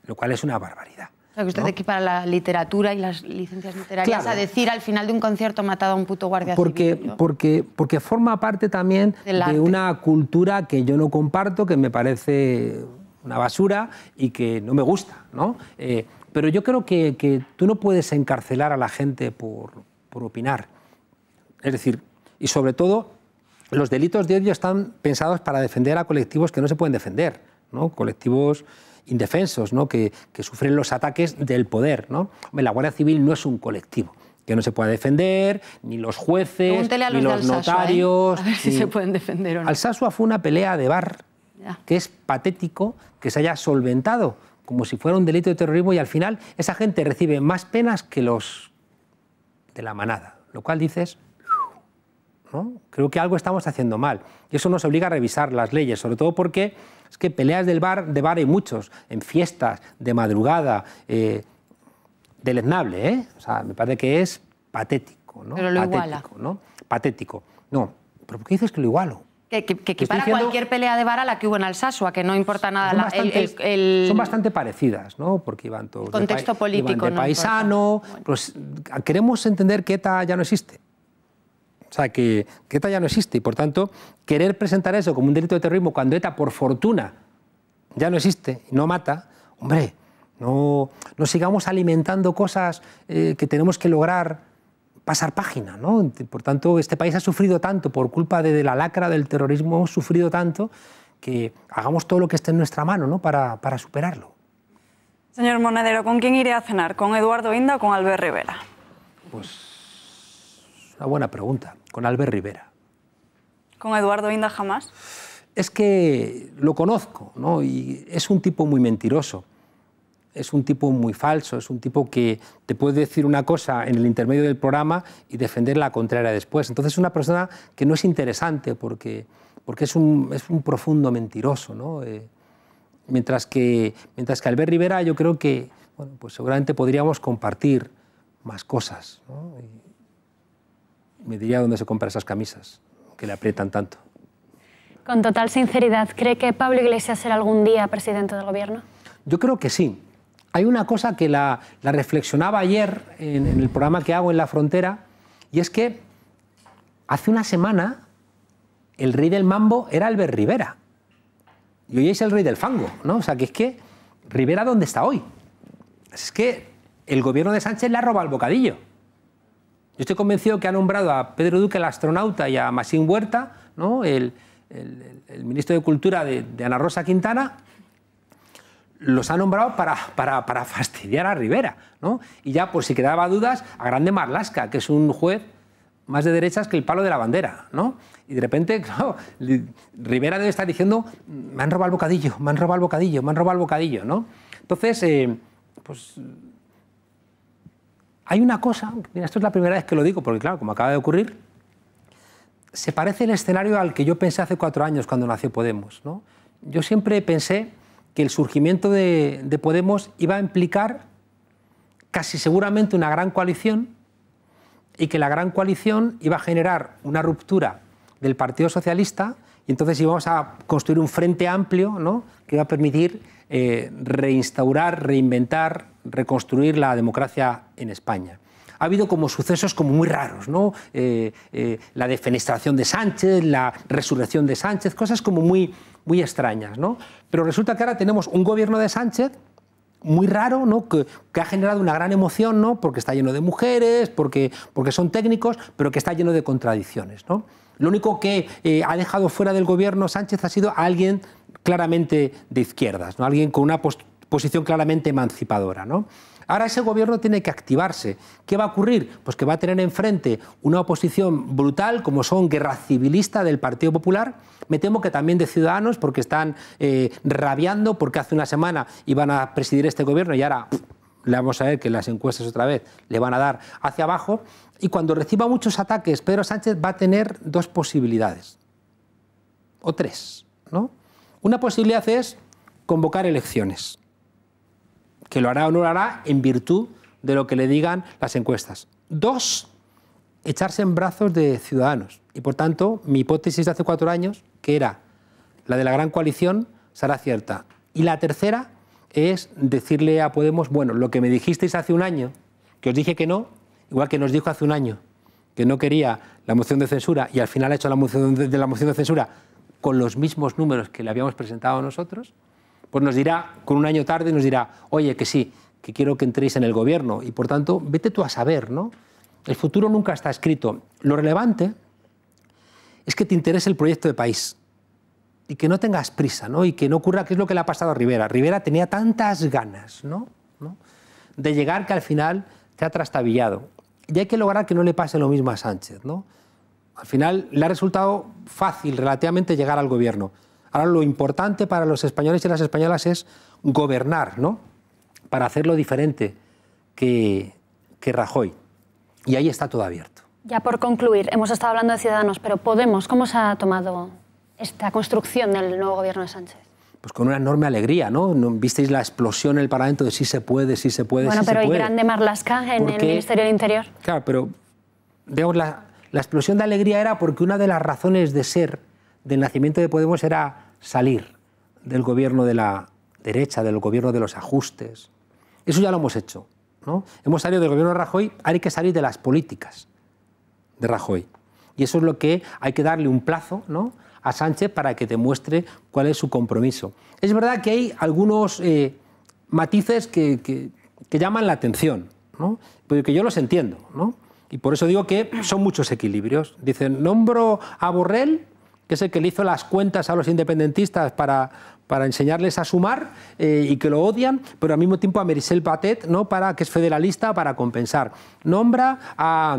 S5: lo cual es una barbaridad.
S6: O sea, que usted equipara la literatura y las licencias literarias a decir al final de un concierto matado a un puto guardia civil.
S5: Porque forma parte también de una cultura que yo no comparto, que me parece una basura y que no me gusta, ¿no? Pero yo creo que tú no puedes encarcelar a la gente por opinar. Es decir, y sobre todo, los delitos de odio están pensados para defender a colectivos que no se pueden defender, ¿no? Colectivos indefensos, ¿no? que sufren los ataques del poder, ¿no? La Guardia Civil no es un colectivo que no se pueda defender, ni los jueces, ni los notarios.
S6: A ver si se pueden defender o no.
S5: Alsasua fue una pelea de bar, que es patético que se haya solventado como si fuera un delito de terrorismo y al final esa gente recibe más penas que los de la manada, lo cual dices, ¿no? Creo que algo estamos haciendo mal y eso nos obliga a revisar las leyes, sobre todo porque es que peleas de bar hay muchos, en fiestas, de madrugada, deleznable, ¿eh? O sea, me parece que es patético, ¿no?
S6: Pero lo
S5: patético,
S6: iguala.
S5: ¿no? Patético. No, ¿pero por qué dices que lo igualo?
S6: Que equipara cualquier pelea de bar a la que hubo en Alsasua, que no importa nada.
S5: Son bastante parecidas, ¿no? Porque iban todos
S6: contexto político,
S5: iban de paisano. Pues queremos entender que ETA ya no existe. O sea, que ETA ya no existe. Y, por tanto, querer presentar eso como un delito de terrorismo cuando ETA, por fortuna, ya no existe y no mata, hombre, no sigamos alimentando cosas que tenemos que lograr pasar página, ¿no? Por tanto, este país ha sufrido tanto por culpa de la lacra del terrorismo, hemos sufrido tanto que hagamos todo lo que esté en nuestra mano, ¿no? para superarlo.
S11: Señor Monedero, ¿con quién iré a cenar? ¿Con Eduardo Inda o con Albert Rivera?
S5: Pues una buena pregunta. Con Albert Rivera.
S11: ¿Con Eduardo Inda jamás?
S5: Es que lo conozco, ¿no? Y es un tipo muy mentiroso. Es un tipo muy falso, es un tipo que te puede decir una cosa en el intermedio del programa y defender la contraria después. Entonces es una persona que no es interesante porque es un profundo mentiroso, ¿no? Mientras que Albert Rivera yo creo que bueno, pues seguramente podríamos compartir más cosas, ¿no? Y me diría dónde se compran esas camisas que le aprietan tanto.
S12: Con total sinceridad, ¿cree que Pablo Iglesias será algún día presidente del Gobierno?
S5: Yo creo que sí. Hay una cosa que la reflexionaba ayer en el programa que hago en La Frontera, y es que hace una semana el rey del mambo era Albert Rivera. Y hoy es el rey del fango, ¿no? O sea, que es que Rivera, ¿dónde está hoy? Es que el gobierno de Sánchez le ha robado el bocadillo. Yo estoy convencido que ha nombrado a Pedro Duque el astronauta y a Masín Huerta, ¿no? el ministro de Cultura de Ana Rosa Quintana, los ha nombrado para fastidiar a Rivera, ¿no? Y ya, por si quedaba dudas, a Grande Marlaska, que es un juez más de derechas que el palo de la bandera, ¿no? Y de repente, claro, Rivera debe estar diciendo, me han robado el bocadillo, me han robado el bocadillo, me han robado el bocadillo, ¿no? Entonces, pues hay una cosa, mira, esto es la primera vez que lo digo, porque claro, como acaba de ocurrir, se parece el escenario al que yo pensé hace 4 años cuando nació Podemos, ¿no? Yo siempre pensé que el surgimiento de Podemos iba a implicar casi seguramente una gran coalición y que la gran coalición iba a generar una ruptura del Partido Socialista y entonces íbamos a construir un frente amplio, ¿no? Que iba a permitir reinstaurar, reinventar, reconstruir la democracia en España. Ha habido como sucesos como muy raros, ¿no? La defenestración de Sánchez, la resurrección de Sánchez, cosas como muy extrañas, ¿no? Pero resulta que ahora tenemos un gobierno de Sánchez muy raro, ¿no? que ha generado una gran emoción, ¿no? Porque está lleno de mujeres, porque son técnicos, pero que está lleno de contradicciones, ¿no? Lo único que ha dejado fuera del gobierno Sánchez ha sido a alguien claramente de izquierdas, ¿no? Alguien con una posición claramente emancipadora, ¿no? Ahora ese gobierno tiene que activarse. ¿Qué va a ocurrir? Pues que va a tener enfrente una oposición brutal, como son Guerra Civilista del Partido Popular, me temo que también de Ciudadanos, porque están rabiando, porque hace una semana iban a presidir este gobierno y ahora le vamos a ver que las encuestas otra vez le van a dar hacia abajo. Y cuando reciba muchos ataques, Pedro Sánchez va a tener 2 posibilidades, o 3, ¿no? Una posibilidad es convocar elecciones, que lo hará o no lo hará en virtud de lo que le digan las encuestas. 2, echarse en brazos de Ciudadanos. Y por tanto, mi hipótesis de hace 4 años, que era la de la gran coalición, será cierta. Y la tercera es decirle a Podemos, bueno, lo que me dijisteis hace un año, que os dije que no, igual que nos dijo hace un año que no quería la moción de censura y al final ha hecho la moción de censura con los mismos números que le habíamos presentado nosotros, pues nos dirá, con un año tarde, nos dirá, oye, que sí, que quiero que entréis en el gobierno. Y por tanto, vete tú a saber, ¿no? El futuro nunca está escrito. Lo relevante es que te interese el proyecto de país y que no tengas prisa, ¿no? Y que no ocurra, que es lo que le ha pasado a Rivera. Rivera tenía tantas ganas, ¿no? De llegar que al final te ha trastabillado. Y hay que lograr que no le pase lo mismo a Sánchez, ¿no? Al final le ha resultado fácil relativamente llegar al gobierno. Ahora lo importante para los españoles y las españolas es gobernar, ¿no? Para hacerlo diferente que Rajoy. Y ahí está todo abierto.
S12: Ya por concluir, hemos estado hablando de Ciudadanos, pero Podemos, ¿cómo se ha tomado esta construcción del nuevo gobierno de Sánchez?
S5: Pues con una enorme alegría, ¿no? ¿Visteis la explosión en el Parlamento de sí se puede, sí se puede,
S12: bueno,
S5: sí se puede?
S12: Bueno, pero ¿y Grande Marlaska en el Ministerio del Interior?
S5: Claro, pero digamos, la explosión de alegría era porque una de las razones de ser del nacimiento de Podemos era salir del gobierno de la derecha, del gobierno de los ajustes. Eso ya lo hemos hecho, ¿no? Hemos salido del gobierno de Rajoy, ahora hay que salir de las políticas de Rajoy. Y eso es lo que hay que darle un plazo, ¿no?, a Sánchez para que demuestre cuál es su compromiso. Es verdad que hay algunos matices que llaman la atención, ¿no?, porque yo los entiendo, ¿no? Y por eso digo que son muchos equilibrios. Dicen, nombro a Borrell, que es el que le hizo las cuentas a los independentistas para enseñarles a sumar y que lo odian, pero al mismo tiempo a Meritxell Batet, ¿no?, que es federalista, para compensar. Nombra a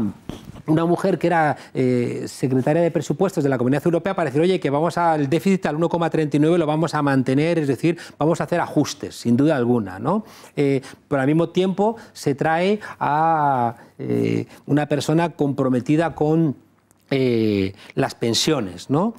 S5: una mujer que era secretaria de presupuestos de la Comunidad Europea para decir, oye, que vamos al déficit al 1,39, lo vamos a mantener, es decir, vamos a hacer ajustes, sin duda alguna, ¿no? Pero al mismo tiempo se trae a una persona comprometida con las pensiones, ¿no?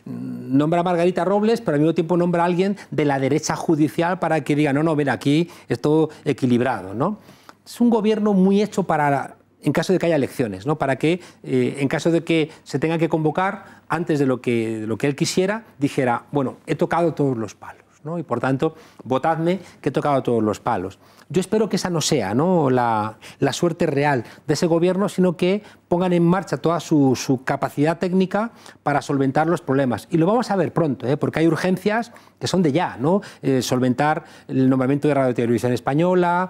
S5: Nombra a Margarita Robles, pero al mismo tiempo nombra a alguien de la derecha judicial para que diga, no, ven, aquí es todo equilibrado, ¿no? Es un gobierno muy hecho para, en caso de que haya elecciones, ¿no?, para que, en caso de que se tenga que convocar, antes de lo que él quisiera, dijera, bueno, he tocado todos los palos, ¿no?, y por tanto, votadme que he tocado todos los palos. Yo espero que esa no sea, ¿no?, la suerte real de ese gobierno, sino que pongan en marcha toda su capacidad técnica para solventar los problemas. Y lo vamos a ver pronto, porque hay urgencias que son de ya, ¿no? Solventar el nombramiento de Radio y Televisión Española,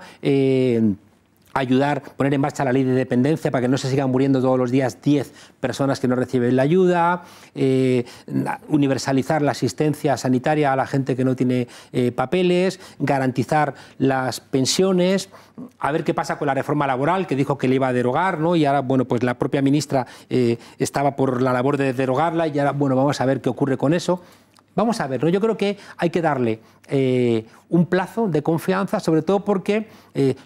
S5: poner en marcha la ley de dependencia para que no se sigan muriendo todos los días 10 personas que no reciben la ayuda, universalizar la asistencia sanitaria a la gente que no tiene papeles, garantizar las pensiones, a ver qué pasa con la reforma laboral, que dijo que le iba a derogar, ¿no? Y ahora, bueno, pues la propia ministra estaba por la labor de derogarla y ahora, bueno, vamos a ver qué ocurre con eso. Vamos a ver, ¿no? Yo creo que hay que darle un plazo de confianza, sobre todo porque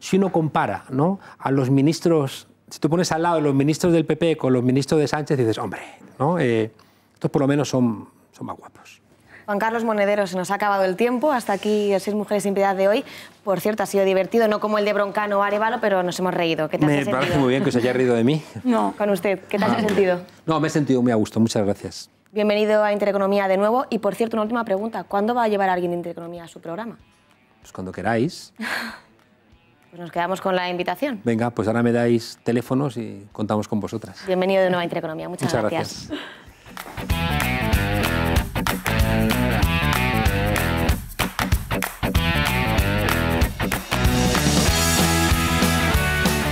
S5: si uno compara, ¿no?, a los ministros, si tú pones al lado de los ministros del PP con los ministros de Sánchez, dices, hombre, ¿no?, estos por lo menos son más guapos.
S4: Juan Carlos Monedero, se nos ha acabado el tiempo. Hasta aquí 6 Mujeres sin Piedad de hoy. Por cierto, ha sido divertido, no como el de Broncano o Arévalo, pero nos hemos reído. ¿Qué tal se ha sentido?
S5: Me parece muy bien que se haya reído de mí.
S4: No, con usted. ¿Qué tal se ha sentido?
S5: No, me he sentido muy a gusto. Muchas gracias.
S4: Bienvenido a Intereconomía de nuevo. Y, por cierto, una última pregunta. ¿Cuándo va a llevar a alguien de Intereconomía a su programa?
S5: Pues cuando queráis.
S4: Pues nos quedamos con la invitación.
S5: Venga, pues ahora me dais teléfonos y contamos con vosotras.
S4: Bienvenido de nuevo a Intereconomía. Muchas gracias.